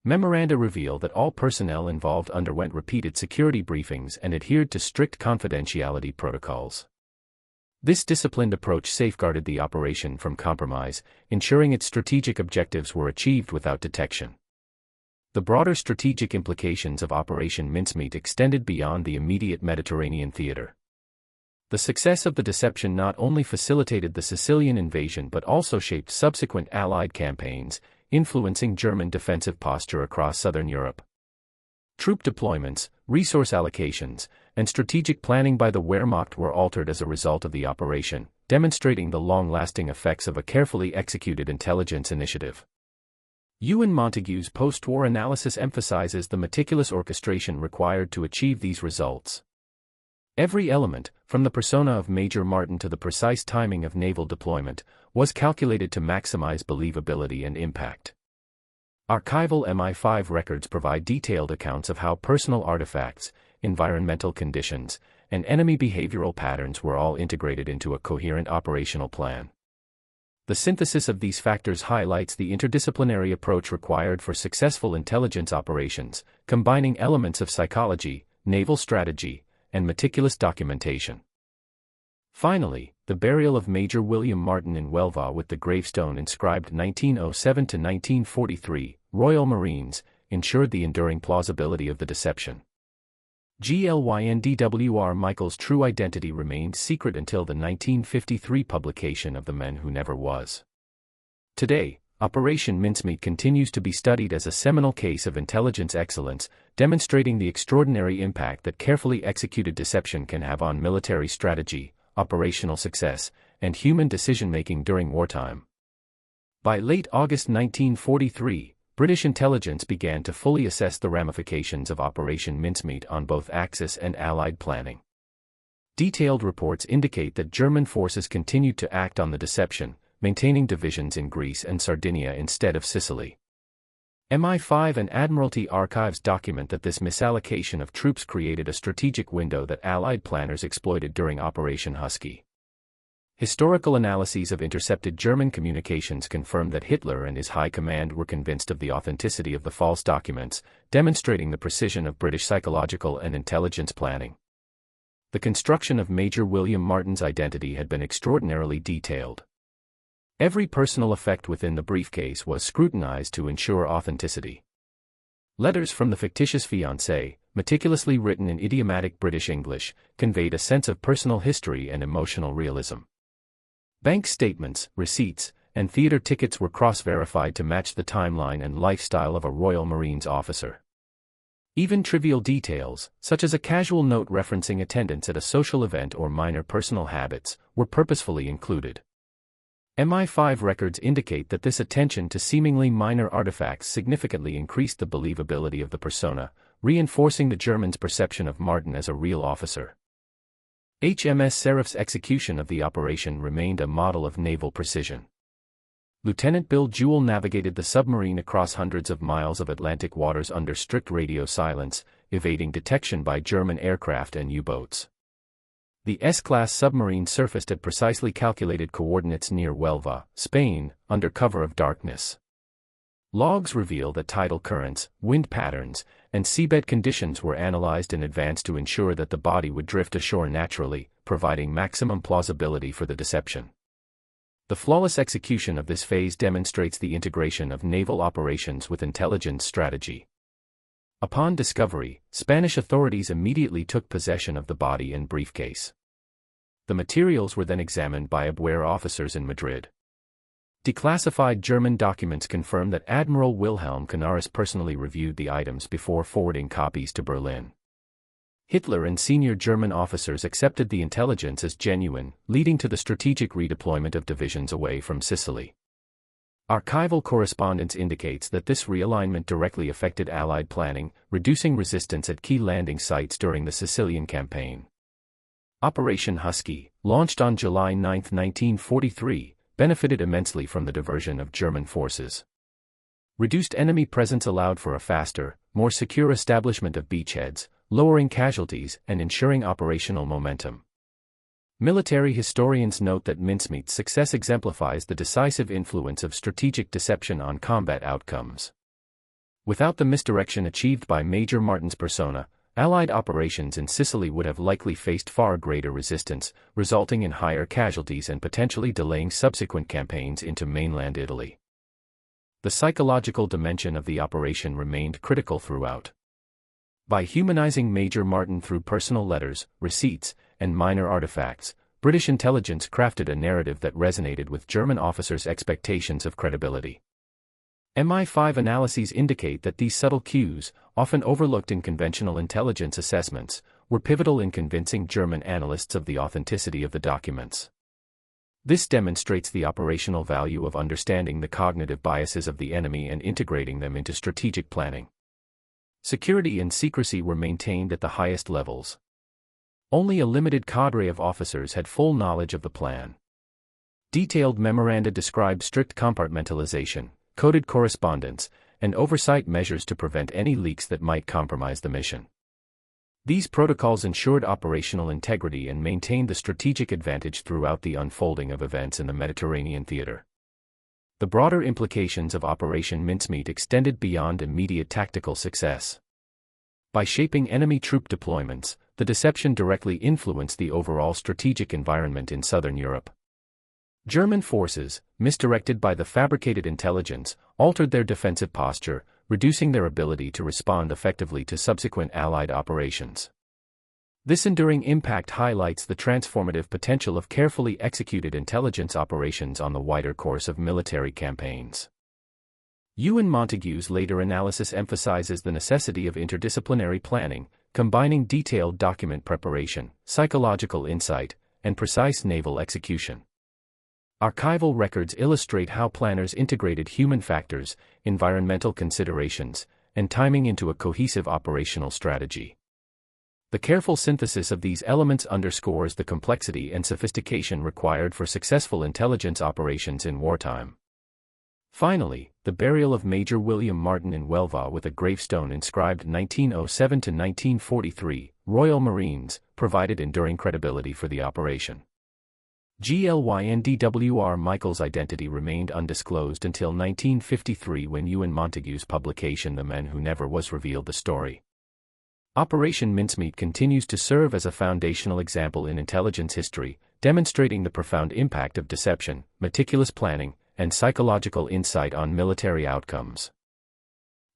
Memoranda reveal that all personnel involved underwent repeated security briefings and adhered to strict confidentiality protocols. This disciplined approach safeguarded the operation from compromise, ensuring its strategic objectives were achieved without detection. The broader strategic implications of Operation Mincemeat extended beyond the immediate Mediterranean theater. The success of the deception not only facilitated the Sicilian invasion but also shaped subsequent Allied campaigns, influencing German defensive posture across southern Europe. Troop deployments, resource allocations, and strategic planning by the Wehrmacht were altered as a result of the operation, demonstrating the long-lasting effects of a carefully executed intelligence initiative. Ewan Montague's post-war analysis emphasizes the meticulous orchestration required to achieve these results. Every element, from the persona of Major Martin to the precise timing of naval deployment, was calculated to maximize believability and impact. Archival MI5 records provide detailed accounts of how personal artifacts, environmental conditions, and enemy behavioral patterns were all integrated into a coherent operational plan. The synthesis of these factors highlights the interdisciplinary approach required for successful intelligence operations, combining elements of psychology, naval strategy, and meticulous documentation. Finally, the burial of Major William Martin in Huelva with the gravestone inscribed 1907 to 1943, Royal Marines, ensured the enduring plausibility of the deception. GLYNDWR Michael's true identity remained secret until the 1953 publication of The Men Who Never Was. Today, Operation Mincemeat continues to be studied as a seminal case of intelligence excellence, demonstrating the extraordinary impact that carefully executed deception can have on military strategy, operational success, and human decision-making during wartime. By late August 1943, British intelligence began to fully assess the ramifications of Operation Mincemeat on both Axis and Allied planning. Detailed reports indicate that German forces continued to act on the deception, maintaining divisions in Greece and Sardinia instead of Sicily. MI5 and Admiralty archives document that this misallocation of troops created a strategic window that Allied planners exploited during Operation Husky. Historical analyses of intercepted German communications confirm that Hitler and his high command were convinced of the authenticity of the false documents, demonstrating the precision of British psychological and intelligence planning. The construction of Major William Martin's identity had been extraordinarily detailed. Every personal effect within the briefcase was scrutinized to ensure authenticity. Letters from the fictitious fiancé, meticulously written in idiomatic British English, conveyed a sense of personal history and emotional realism. Bank statements, receipts, and theater tickets were cross-verified to match the timeline and lifestyle of a Royal Marines officer. Even trivial details, such as a casual note referencing attendance at a social event or minor personal habits, were purposefully included. MI5 records indicate that this attention to seemingly minor artifacts significantly increased the believability of the persona, reinforcing the Germans' perception of Martin as a real officer. HMS Seraph's execution of the operation remained a model of naval precision. Lieutenant Bill Jewell navigated the submarine across hundreds of miles of Atlantic waters under strict radio silence, evading detection by German aircraft and U-boats. The S-class submarine surfaced at precisely calculated coordinates near Huelva, Spain, under cover of darkness. Logs reveal that tidal currents, wind patterns, and seabed conditions were analyzed in advance to ensure that the body would drift ashore naturally, providing maximum plausibility for the deception. The flawless execution of this phase demonstrates the integration of naval operations with intelligence strategy. Upon discovery, Spanish authorities immediately took possession of the body and briefcase. The materials were then examined by WWII officers in Madrid. Declassified German documents confirm that Admiral Wilhelm Canaris personally reviewed the items before forwarding copies to Berlin. Hitler and senior German officers accepted the intelligence as genuine, leading to the strategic redeployment of divisions away from Sicily. Archival correspondence indicates that this realignment directly affected Allied planning, reducing resistance at key landing sites during the Sicilian campaign. Operation Husky, launched on July 9, 1943, benefited immensely from the diversion of German forces. Reduced enemy presence allowed for a faster, more secure establishment of beachheads, lowering casualties and ensuring operational momentum. Military historians note that Mincemeat's success exemplifies the decisive influence of strategic deception on combat outcomes. Without the misdirection achieved by Major Martin's persona, Allied operations in Sicily would have likely faced far greater resistance, resulting in higher casualties and potentially delaying subsequent campaigns into mainland Italy. The psychological dimension of the operation remained critical throughout. By humanizing Major Martin through personal letters, receipts, and minor artifacts, British intelligence crafted a narrative that resonated with German officers' expectations of credibility. MI5 analyses indicate that these subtle cues, often overlooked in conventional intelligence assessments, were pivotal in convincing German analysts of the authenticity of the documents. This demonstrates the operational value of understanding the cognitive biases of the enemy and integrating them into strategic planning. Security and secrecy were maintained at the highest levels. Only a limited cadre of officers had full knowledge of the plan. Detailed memoranda described strict compartmentalization, coded correspondence, and oversight measures to prevent any leaks that might compromise the mission. These protocols ensured operational integrity and maintained the strategic advantage throughout the unfolding of events in the Mediterranean theater. The broader implications of Operation Mincemeat extended beyond immediate tactical success. By shaping enemy troop deployments, the deception directly influenced the overall strategic environment in southern Europe. German forces, misdirected by the fabricated intelligence, altered their defensive posture, reducing their ability to respond effectively to subsequent Allied operations. This enduring impact highlights the transformative potential of carefully executed intelligence operations on the wider course of military campaigns. Ewan Montague's later analysis emphasizes the necessity of interdisciplinary planning, combining detailed document preparation, psychological insight, and precise naval execution. Archival records illustrate how planners integrated human factors, environmental considerations, and timing into a cohesive operational strategy. The careful synthesis of these elements underscores the complexity and sophistication required for successful intelligence operations in wartime. Finally, the burial of Major William Martin in Huelva with a gravestone inscribed 1907 to 1943, Royal Marines, provided enduring credibility for the operation. GLYNDWR Michael's identity remained undisclosed until 1953 when Ewan Montague's publication The Man Who Never Was revealed the story. Operation Mincemeat continues to serve as a foundational example in intelligence history, demonstrating the profound impact of deception, meticulous planning, and psychological insight on military outcomes.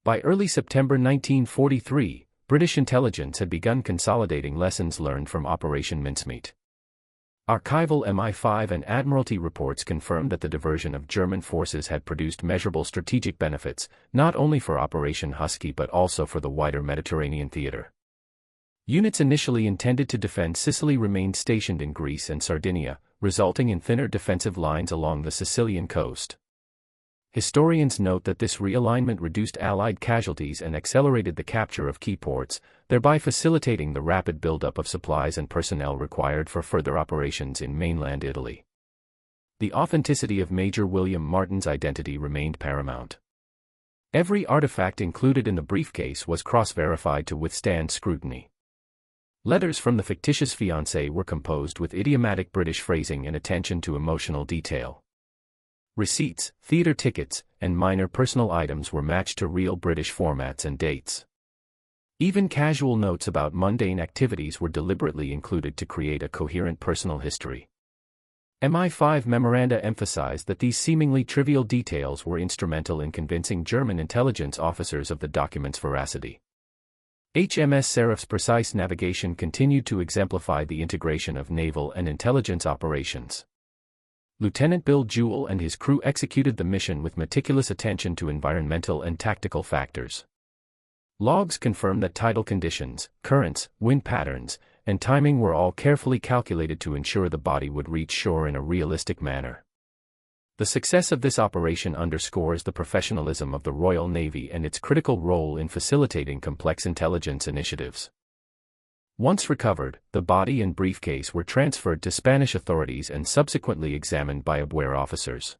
By early September 1943, British intelligence had begun consolidating lessons learned from Operation Mincemeat. Archival MI5 and Admiralty reports confirmed that the diversion of German forces had produced measurable strategic benefits, not only for Operation Husky but also for the wider Mediterranean theater. Units initially intended to defend Sicily remained stationed in Greece and Sardinia, resulting in thinner defensive lines along the Sicilian coast. Historians note that this realignment reduced Allied casualties and accelerated the capture of key ports, thereby facilitating the rapid buildup of supplies and personnel required for further operations in mainland Italy. The authenticity of Major William Martin's identity remained paramount. Every artifact included in the briefcase was cross-verified to withstand scrutiny. Letters from the fictitious fiancé were composed with idiomatic British phrasing and attention to emotional detail. Receipts, theater tickets, and minor personal items were matched to real British formats and dates. Even casual notes about mundane activities were deliberately included to create a coherent personal history. MI5 memoranda emphasized that these seemingly trivial details were instrumental in convincing German intelligence officers of the document's veracity. HMS Seraph's precise navigation continued to exemplify the integration of naval and intelligence operations. Lieutenant Bill Jewell and his crew executed the mission with meticulous attention to environmental and tactical factors. Logs confirm that tidal conditions, currents, wind patterns, and timing were all carefully calculated to ensure the body would reach shore in a realistic manner. The success of this operation underscores the professionalism of the Royal Navy and its critical role in facilitating complex intelligence initiatives. Once recovered, the body and briefcase were transferred to Spanish authorities and subsequently examined by Abwehr officers.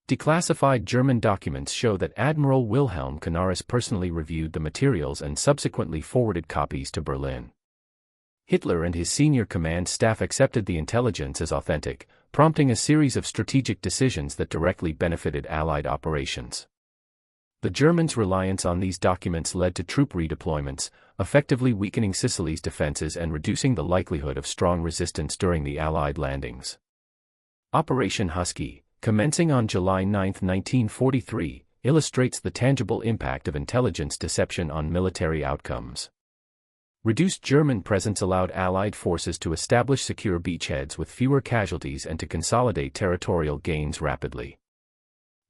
Declassified German documents show that Admiral Wilhelm Canaris personally reviewed the materials and subsequently forwarded copies to Berlin. Hitler and his senior command staff accepted the intelligence as authentic, prompting a series of strategic decisions that directly benefited Allied operations. The Germans' reliance on these documents led to troop redeployments, effectively weakening Sicily's defenses and reducing the likelihood of strong resistance during the Allied landings. Operation Husky, commencing on July 9, 1943, illustrates the tangible impact of intelligence deception on military outcomes. Reduced German presence allowed Allied forces to establish secure beachheads with fewer casualties and to consolidate territorial gains rapidly.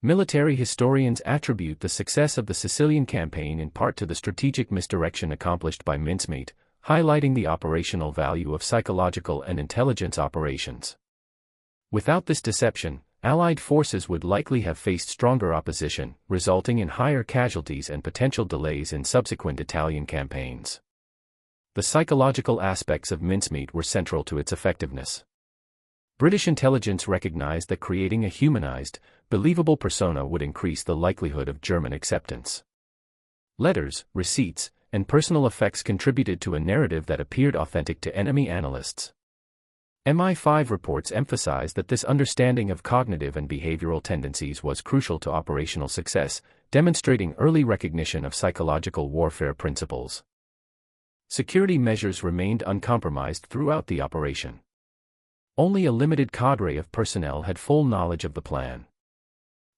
Military historians attribute the success of the Sicilian campaign in part to the strategic misdirection accomplished by Mincemeat, highlighting the operational value of psychological and intelligence operations. Without this deception, Allied forces would likely have faced stronger opposition, resulting in higher casualties and potential delays in subsequent Italian campaigns. The psychological aspects of Mincemeat were central to its effectiveness. British intelligence recognized that creating a humanized, believable persona would increase the likelihood of German acceptance. Letters, receipts, and personal effects contributed to a narrative that appeared authentic to enemy analysts. MI5 reports emphasize that this understanding of cognitive and behavioral tendencies was crucial to operational success, demonstrating early recognition of psychological warfare principles. Security measures remained uncompromised throughout the operation. Only a limited cadre of personnel had full knowledge of the plan.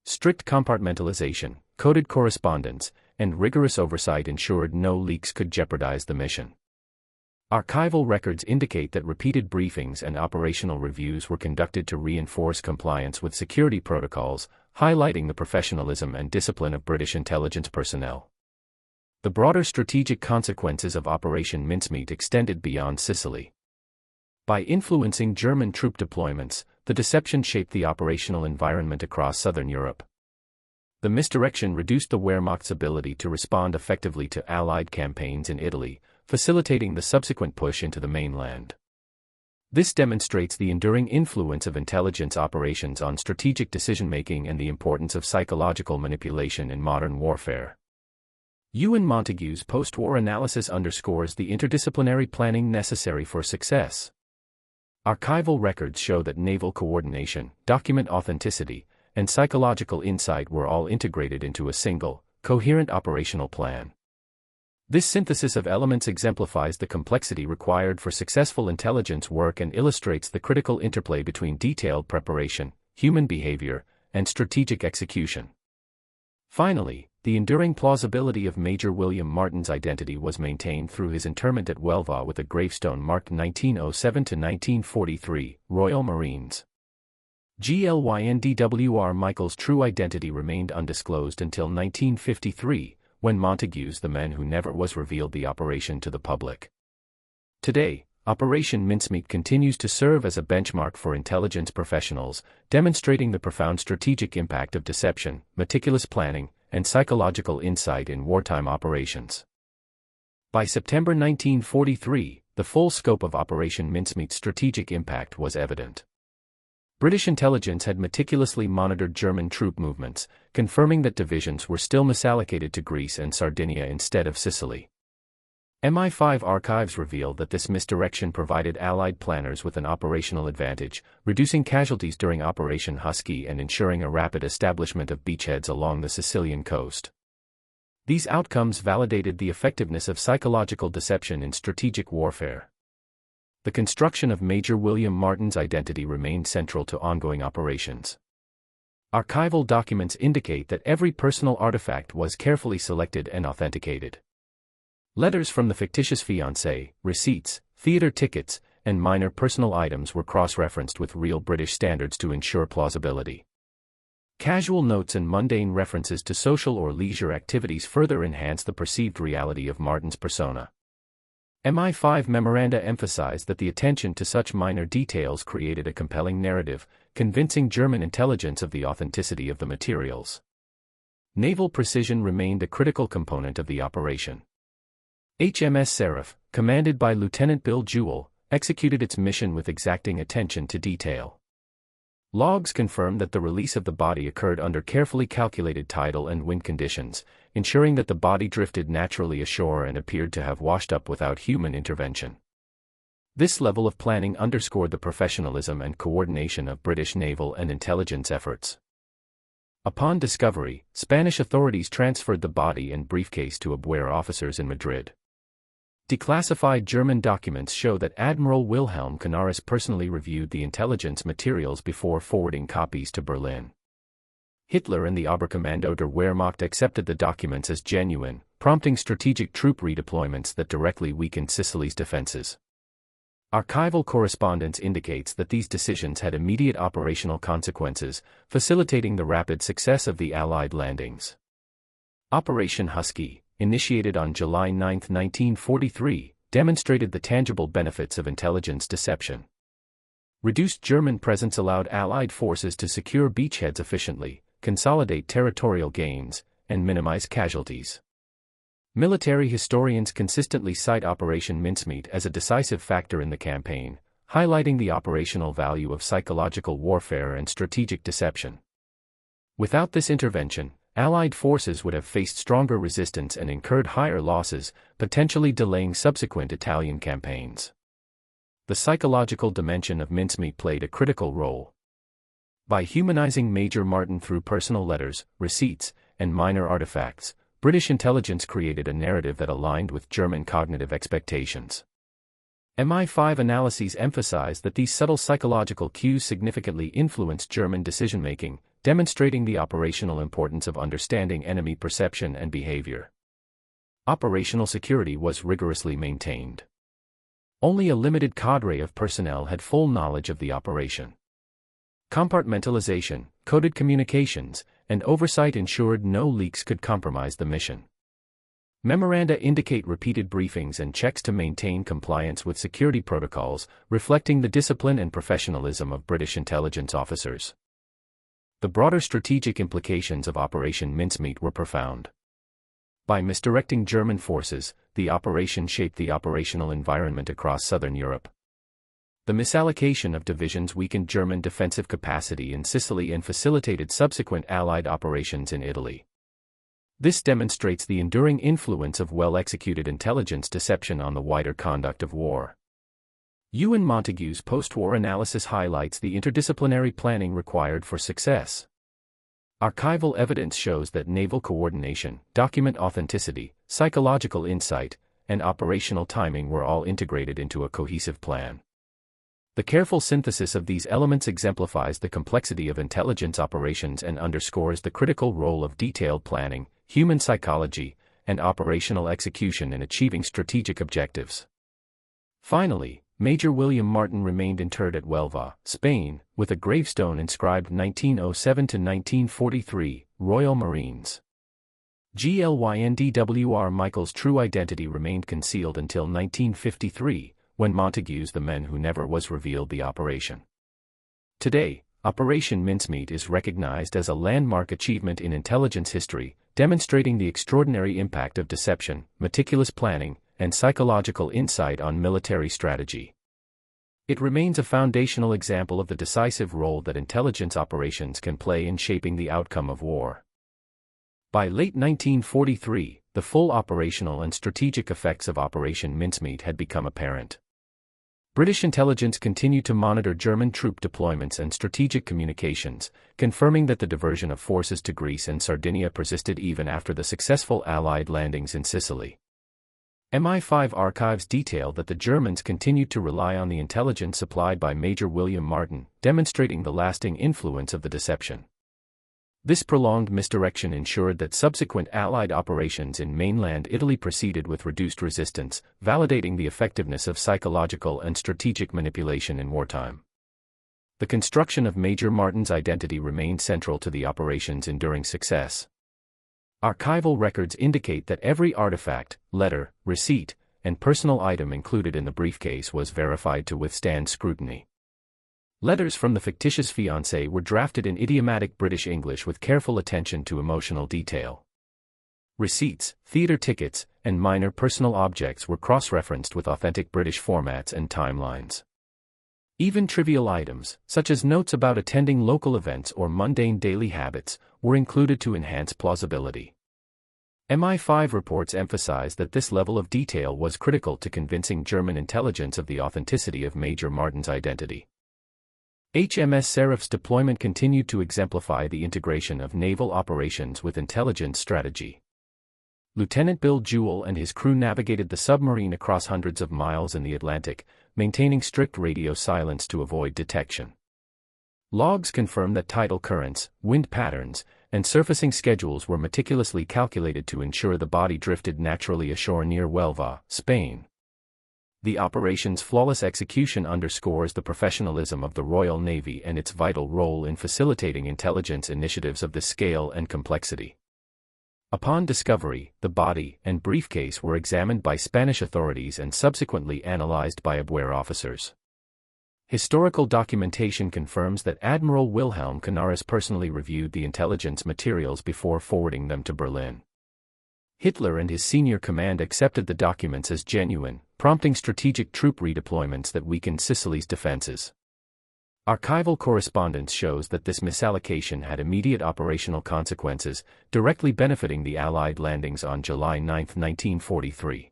Strict compartmentalization, coded correspondence, and rigorous oversight ensured no leaks could jeopardize the mission. Archival records indicate that repeated briefings and operational reviews were conducted to reinforce compliance with security protocols, highlighting the professionalism and discipline of British intelligence personnel. The broader strategic consequences of Operation Mincemeat extended beyond Sicily. By influencing German troop deployments, the deception shaped the operational environment across southern Europe. The misdirection reduced the Wehrmacht's ability to respond effectively to Allied campaigns in Italy, facilitating the subsequent push into the mainland. This demonstrates the enduring influence of intelligence operations on strategic decision-making and the importance of psychological manipulation in modern warfare. Ewan Montague's post-war analysis underscores the interdisciplinary planning necessary for success. Archival records show that naval coordination, document authenticity, and psychological insight were all integrated into a single, coherent operational plan. This synthesis of elements exemplifies the complexity required for successful intelligence work and illustrates the critical interplay between detailed preparation, human behavior, and strategic execution. Finally, the enduring plausibility of Major William Martin's identity was maintained through his interment at Huelva with a gravestone marked 1907 to 1943, Royal Marines. GLYNDWR Michael's true identity remained undisclosed until 1953, when Montague's The Man Who Never Was revealed the operation to the public. Today, Operation Mincemeat continues to serve as a benchmark for intelligence professionals, demonstrating the profound strategic impact of deception, meticulous planning, and psychological insight in wartime operations. By September 1943, the full scope of Operation Mincemeat's strategic impact was evident. British intelligence had meticulously monitored German troop movements, confirming that divisions were still misallocated to Greece and Sardinia instead of Sicily. MI5 archives reveal that this misdirection provided Allied planners with an operational advantage, reducing casualties during Operation Husky and ensuring a rapid establishment of beachheads along the Sicilian coast. These outcomes validated the effectiveness of psychological deception in strategic warfare. The construction of Major William Martin's identity remained central to ongoing operations. Archival documents indicate that every personal artifact was carefully selected and authenticated. Letters from the fictitious fiancé, receipts, theater tickets, and minor personal items were cross-referenced with real British standards to ensure plausibility. Casual notes and mundane references to social or leisure activities further enhance the perceived reality of Martin's persona. MI5 memoranda emphasized that the attention to such minor details created a compelling narrative, convincing German intelligence of the authenticity of the materials. Naval precision remained a critical component of the operation. HMS Seraph, commanded by Lieutenant Bill Jewell, executed its mission with exacting attention to detail. Logs confirm that the release of the body occurred under carefully calculated tidal and wind conditions, ensuring that the body drifted naturally ashore and appeared to have washed up without human intervention. This level of planning underscored the professionalism and coordination of British naval and intelligence efforts. Upon discovery, Spanish authorities transferred the body and briefcase to WWII officers in Madrid. Declassified German documents show that Admiral Wilhelm Canaris personally reviewed the intelligence materials before forwarding copies to Berlin. Hitler and the Oberkommando der Wehrmacht accepted the documents as genuine, prompting strategic troop redeployments that directly weakened Sicily's defenses. Archival correspondence indicates that these decisions had immediate operational consequences, facilitating the rapid success of the Allied landings. Operation Husky, initiated on July 9, 1943, demonstrated the tangible benefits of intelligence deception. Reduced German presence allowed Allied forces to secure beachheads efficiently, consolidate territorial gains, and minimize casualties. Military historians consistently cite Operation Mincemeat as a decisive factor in the campaign, highlighting the operational value of psychological warfare and strategic deception. Without this intervention, Allied forces would have faced stronger resistance and incurred higher losses, potentially delaying subsequent Italian campaigns. The psychological dimension of Mincemeat played a critical role. By humanizing Major Martin through personal letters, receipts, and minor artifacts, British intelligence created a narrative that aligned with German cognitive expectations. MI5 analyses emphasize that these subtle psychological cues significantly influenced German decision-making, demonstrating the operational importance of understanding enemy perception and behavior. Operational security was rigorously maintained. Only a limited cadre of personnel had full knowledge of the operation. Compartmentalization, coded communications, and oversight ensured no leaks could compromise the mission. Memoranda indicate repeated briefings and checks to maintain compliance with security protocols, reflecting the discipline and professionalism of British intelligence officers. The broader strategic implications of Operation Mincemeat were profound. By misdirecting German forces, the operation shaped the operational environment across southern Europe. The misallocation of divisions weakened German defensive capacity in Sicily and facilitated subsequent Allied operations in Italy. This demonstrates the enduring influence of well-executed intelligence deception on the wider conduct of war. Ewan Montague's post-war analysis highlights the interdisciplinary planning required for success. Archival evidence shows that naval coordination, document authenticity, psychological insight, and operational timing were all integrated into a cohesive plan. The careful synthesis of these elements exemplifies the complexity of intelligence operations and underscores the critical role of detailed planning, human psychology, and operational execution in achieving strategic objectives. Finally, Major William Martin remained interred at Huelva, Spain, with a gravestone inscribed 1907 to 1943, Royal Marines. GLYNDWR Michael's true identity remained concealed until 1953, when Montague's The Men Who Never Was revealed the operation. Today, Operation Mincemeat is recognized as a landmark achievement in intelligence history, demonstrating the extraordinary impact of deception, meticulous planning, and psychological insight on military strategy. It remains a foundational example of the decisive role that intelligence operations can play in shaping the outcome of war. By late 1943, the full operational and strategic effects of Operation Mincemeat had become apparent. British intelligence continued to monitor German troop deployments and strategic communications, confirming that the diversion of forces to Greece and Sardinia persisted even after the successful Allied landings in Sicily. MI5 archives detail that the Germans continued to rely on the intelligence supplied by Major William Martin, demonstrating the lasting influence of the deception. This prolonged misdirection ensured that subsequent Allied operations in mainland Italy proceeded with reduced resistance, validating the effectiveness of psychological and strategic manipulation in wartime. The construction of Major Martin's identity remained central to the operation's enduring success. Archival records indicate that every artifact, letter, receipt, and personal item included in the briefcase was verified to withstand scrutiny. Letters from the fictitious fiancé were drafted in idiomatic British English with careful attention to emotional detail. Receipts, theater tickets, and minor personal objects were cross-referenced with authentic British formats and timelines. Even trivial items, such as notes about attending local events or mundane daily habits, were included to enhance plausibility. MI5 reports emphasize that this level of detail was critical to convincing German intelligence of the authenticity of Major Martin's identity. HMS Seraph's deployment continued to exemplify the integration of naval operations with intelligence strategy. Lieutenant Bill Jewell and his crew navigated the submarine across hundreds of miles in the Atlantic, maintaining strict radio silence to avoid detection. Logs confirm that tidal currents, wind patterns, and surfacing schedules were meticulously calculated to ensure the body drifted naturally ashore near Huelva, Spain. The operation's flawless execution underscores the professionalism of the Royal Navy and its vital role in facilitating intelligence initiatives of this scale and complexity. Upon discovery, the body and briefcase were examined by Spanish authorities and subsequently analyzed by WWII officers. Historical documentation confirms that Admiral Wilhelm Canaris personally reviewed the intelligence materials before forwarding them to Berlin. Hitler and his senior command accepted the documents as genuine, prompting strategic troop redeployments that weakened Sicily's defenses. Archival correspondence shows that this misallocation had immediate operational consequences, directly benefiting the Allied landings on July 9, 1943.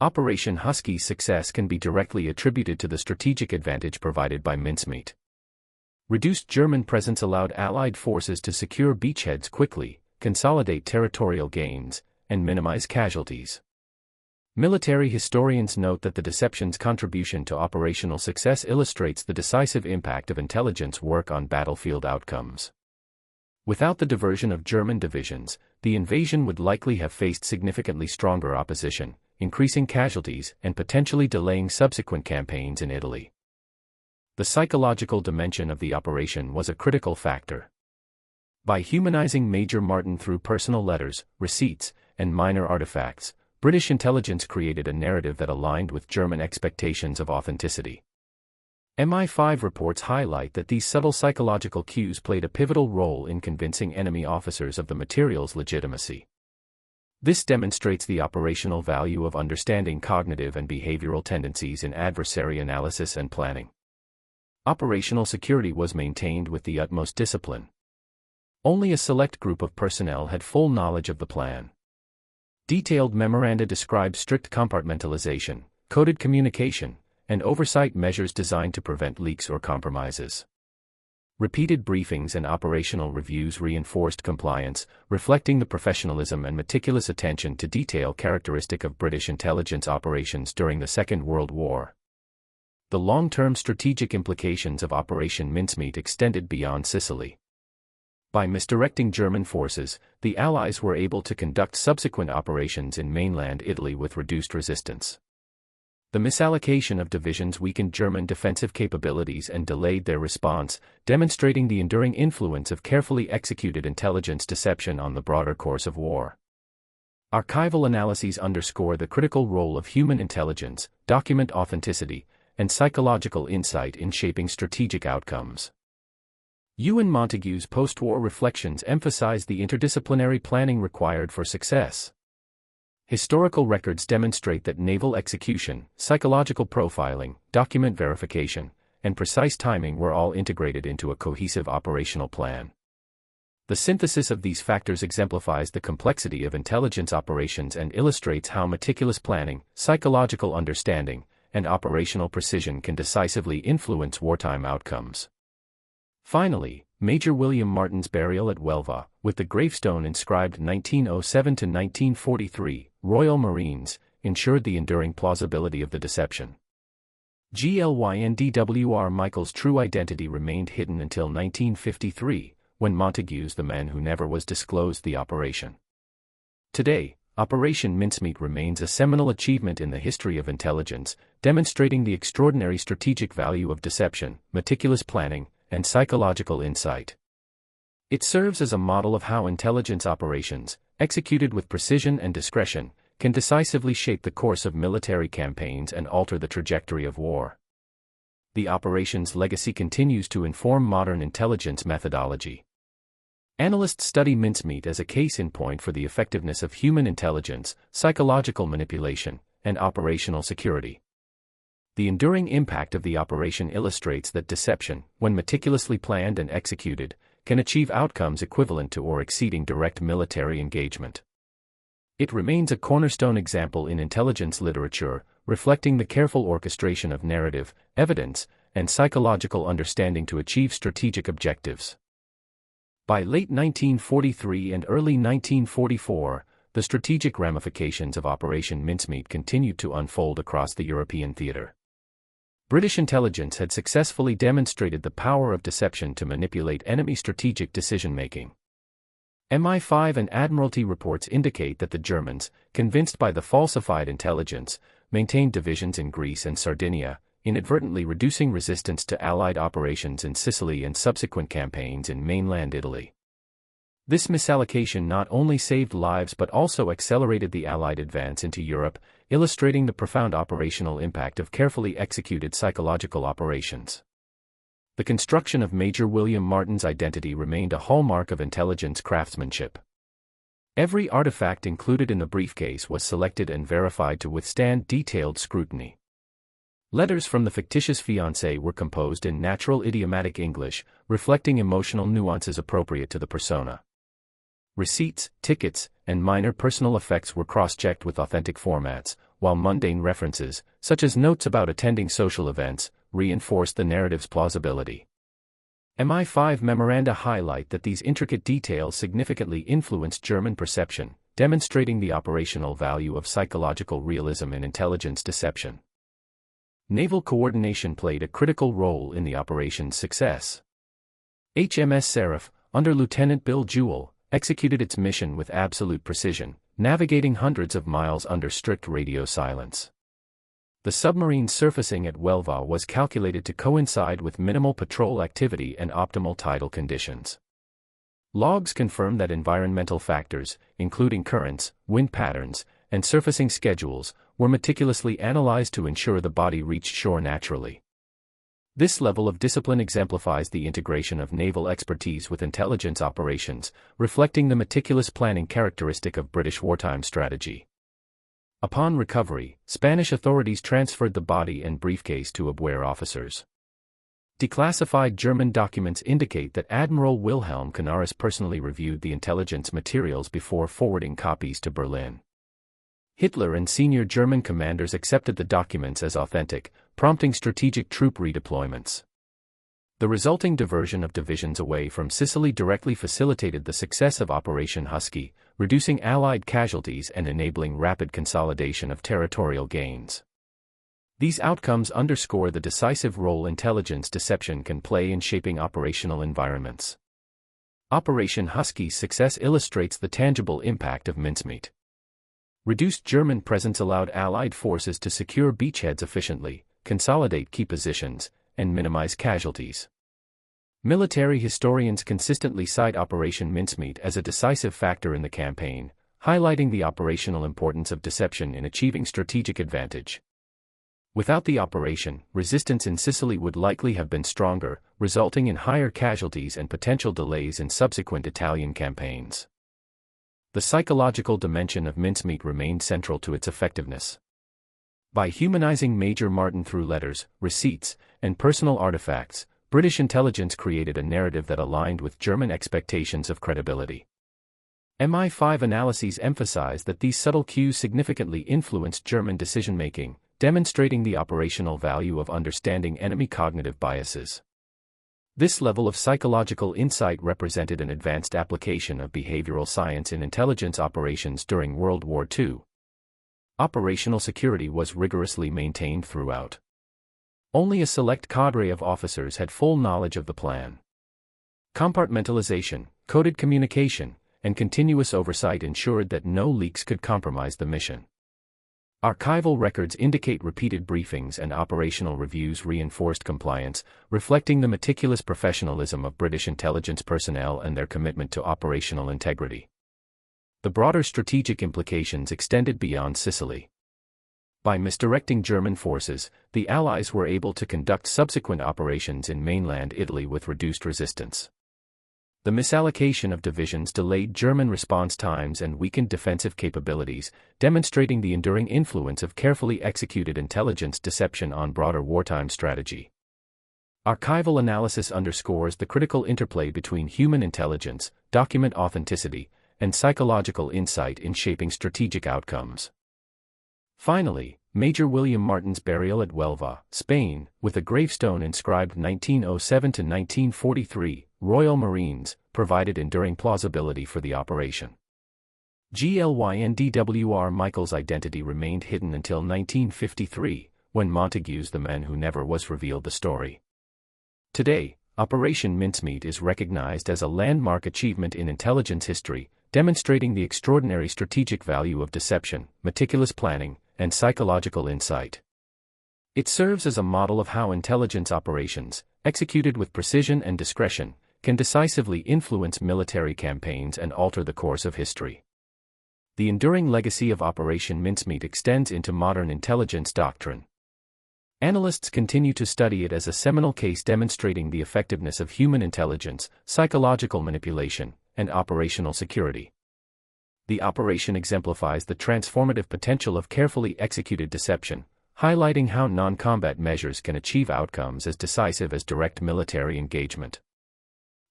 Operation Husky's success can be directly attributed to the strategic advantage provided by Mincemeat. Reduced German presence allowed Allied forces to secure beachheads quickly, consolidate territorial gains, and minimize casualties. Military historians note that the deception's contribution to operational success illustrates the decisive impact of intelligence work on battlefield outcomes. Without the diversion of German divisions, the invasion would likely have faced significantly stronger opposition, increasing casualties and potentially delaying subsequent campaigns in Italy. The psychological dimension of the operation was a critical factor. By humanizing Major Martin through personal letters, receipts, and minor artifacts, British intelligence created a narrative that aligned with German expectations of authenticity. MI5 reports highlight that these subtle psychological cues played a pivotal role in convincing enemy officers of the material's legitimacy. This demonstrates the operational value of understanding cognitive and behavioral tendencies in adversary analysis and planning. Operational security was maintained with the utmost discipline. Only a select group of personnel had full knowledge of the plan. Detailed memoranda describe strict compartmentalization, coded communication, and oversight measures designed to prevent leaks or compromises. Repeated briefings and operational reviews reinforced compliance, reflecting the professionalism and meticulous attention to detail characteristic of British intelligence operations during the Second World War. The long-term strategic implications of Operation Mincemeat extended beyond Sicily. By misdirecting German forces, the Allies were able to conduct subsequent operations in mainland Italy with reduced resistance. The misallocation of divisions weakened German defensive capabilities and delayed their response, demonstrating the enduring influence of carefully executed intelligence deception on the broader course of war. Archival analyses underscore the critical role of human intelligence, document authenticity, and psychological insight in shaping strategic outcomes. Ewan Montague's post-war reflections emphasize the interdisciplinary planning required for success. Historical records demonstrate that naval execution, psychological profiling, document verification, and precise timing were all integrated into a cohesive operational plan. The synthesis of these factors exemplifies the complexity of intelligence operations and illustrates how meticulous planning, psychological understanding, and operational precision can decisively influence wartime outcomes. Finally, Major William Martin's burial at Huelva, with the gravestone inscribed 1907 to 1943, Royal Marines, ensured the enduring plausibility of the deception. GLYNDWR Michael's true identity remained hidden until 1953, when Montague's The Man Who Never Was disclosed the operation. Today, Operation Mincemeat remains a seminal achievement in the history of intelligence, demonstrating the extraordinary strategic value of deception, meticulous planning, and psychological insight. It serves as a model of how intelligence operations, executed with precision and discretion, can decisively shape the course of military campaigns and alter the trajectory of war. The operation's legacy continues to inform modern intelligence methodology. Analysts study Mincemeat as a case in point for the effectiveness of human intelligence, psychological manipulation, and operational security. The enduring impact of the operation illustrates that deception, when meticulously planned and executed, can achieve outcomes equivalent to or exceeding direct military engagement. It remains a cornerstone example in intelligence literature, reflecting the careful orchestration of narrative, evidence, and psychological understanding to achieve strategic objectives. By late 1943 and early 1944, the strategic ramifications of Operation Mincemeat continued to unfold across the European theater. British intelligence had successfully demonstrated the power of deception to manipulate enemy strategic decision-making. MI5 and Admiralty reports indicate that the Germans, convinced by the falsified intelligence, maintained divisions in Greece and Sardinia, inadvertently reducing resistance to Allied operations in Sicily and subsequent campaigns in mainland Italy. This misallocation not only saved lives but also accelerated the Allied advance into Europe, illustrating the profound operational impact of carefully executed psychological operations. The construction of Major William Martin's identity remained a hallmark of intelligence craftsmanship. Every artifact included in the briefcase was selected and verified to withstand detailed scrutiny. Letters from the fictitious fiancé were composed in natural idiomatic English, reflecting emotional nuances appropriate to the persona. Receipts, tickets, and minor personal effects were cross-checked with authentic formats, while mundane references, such as notes about attending social events, reinforced the narrative's plausibility. MI5 memoranda highlight that these intricate details significantly influenced German perception, demonstrating the operational value of psychological realism in intelligence deception. Naval coordination played a critical role in the operation's success. HMS Seraph, under Lieutenant Bill Jewell, executed its mission with absolute precision, navigating hundreds of miles under strict radio silence. The submarine's surfacing at Huelva was calculated to coincide with minimal patrol activity and optimal tidal conditions. Logs confirm that environmental factors, including currents, wind patterns, and surfacing schedules, were meticulously analyzed to ensure the body reached shore naturally. This level of discipline exemplifies the integration of naval expertise with intelligence operations, reflecting the meticulous planning characteristic of British wartime strategy. Upon recovery, Spanish authorities transferred the body and briefcase to WWII officers. Declassified German documents indicate that Admiral Wilhelm Canaris personally reviewed the intelligence materials before forwarding copies to Berlin. Hitler and senior German commanders accepted the documents as authentic, prompting strategic troop redeployments. The resulting diversion of divisions away from Sicily directly facilitated the success of Operation Husky, reducing Allied casualties and enabling rapid consolidation of territorial gains. These outcomes underscore the decisive role intelligence deception can play in shaping operational environments. Operation Husky's success illustrates the tangible impact of mincemeat. Reduced German presence allowed Allied forces to secure beachheads efficiently, consolidate key positions, and minimize casualties. Military historians consistently cite Operation Mincemeat as a decisive factor in the campaign, highlighting the operational importance of deception in achieving strategic advantage. Without the operation, resistance in Sicily would likely have been stronger, resulting in higher casualties and potential delays in subsequent Italian campaigns. The psychological dimension of mincemeat remained central to its effectiveness. By humanizing Major Martin through letters, receipts, and personal artifacts, British intelligence created a narrative that aligned with German expectations of credibility. MI5 analyses emphasize that these subtle cues significantly influenced German decision-making, demonstrating the operational value of understanding enemy cognitive biases. This level of psychological insight represented an advanced application of behavioral science in intelligence operations during World War II. Operational security was rigorously maintained throughout. Only a select cadre of officers had full knowledge of the plan. Compartmentalization, coded communication, and continuous oversight ensured that no leaks could compromise the mission. Archival records indicate repeated briefings and operational reviews reinforced compliance, reflecting the meticulous professionalism of British intelligence personnel and their commitment to operational integrity. The broader strategic implications extended beyond Sicily. By misdirecting German forces, the Allies were able to conduct subsequent operations in mainland Italy with reduced resistance. The misallocation of divisions delayed German response times and weakened defensive capabilities, demonstrating the enduring influence of carefully executed intelligence deception on broader wartime strategy. Archival analysis underscores the critical interplay between human intelligence, document authenticity, and psychological insight in shaping strategic outcomes. Finally, Major William Martin's burial at Huelva, Spain, with a gravestone inscribed 1907 to 1943, Royal Marines, provided enduring plausibility for the operation. GLYNDWR Michael's identity remained hidden until 1953, when Montague's The Man Who Never Was revealed the story. Today, Operation Mincemeat is recognized as a landmark achievement in intelligence history, demonstrating the extraordinary strategic value of deception, meticulous planning, and psychological insight. It serves as a model of how intelligence operations, executed with precision and discretion, can decisively influence military campaigns and alter the course of history. The enduring legacy of Operation Mincemeat extends into modern intelligence doctrine. Analysts continue to study it as a seminal case demonstrating the effectiveness of human intelligence, psychological manipulation, and operational security. The operation exemplifies the transformative potential of carefully executed deception, highlighting how non-combat measures can achieve outcomes as decisive as direct military engagement.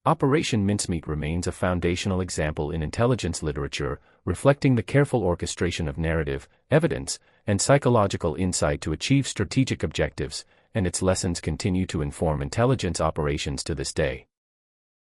Operation Mincemeat remains a foundational example in intelligence literature, reflecting the careful orchestration of narrative, evidence, and psychological insight to achieve strategic objectives, and its lessons continue to inform intelligence operations to this day.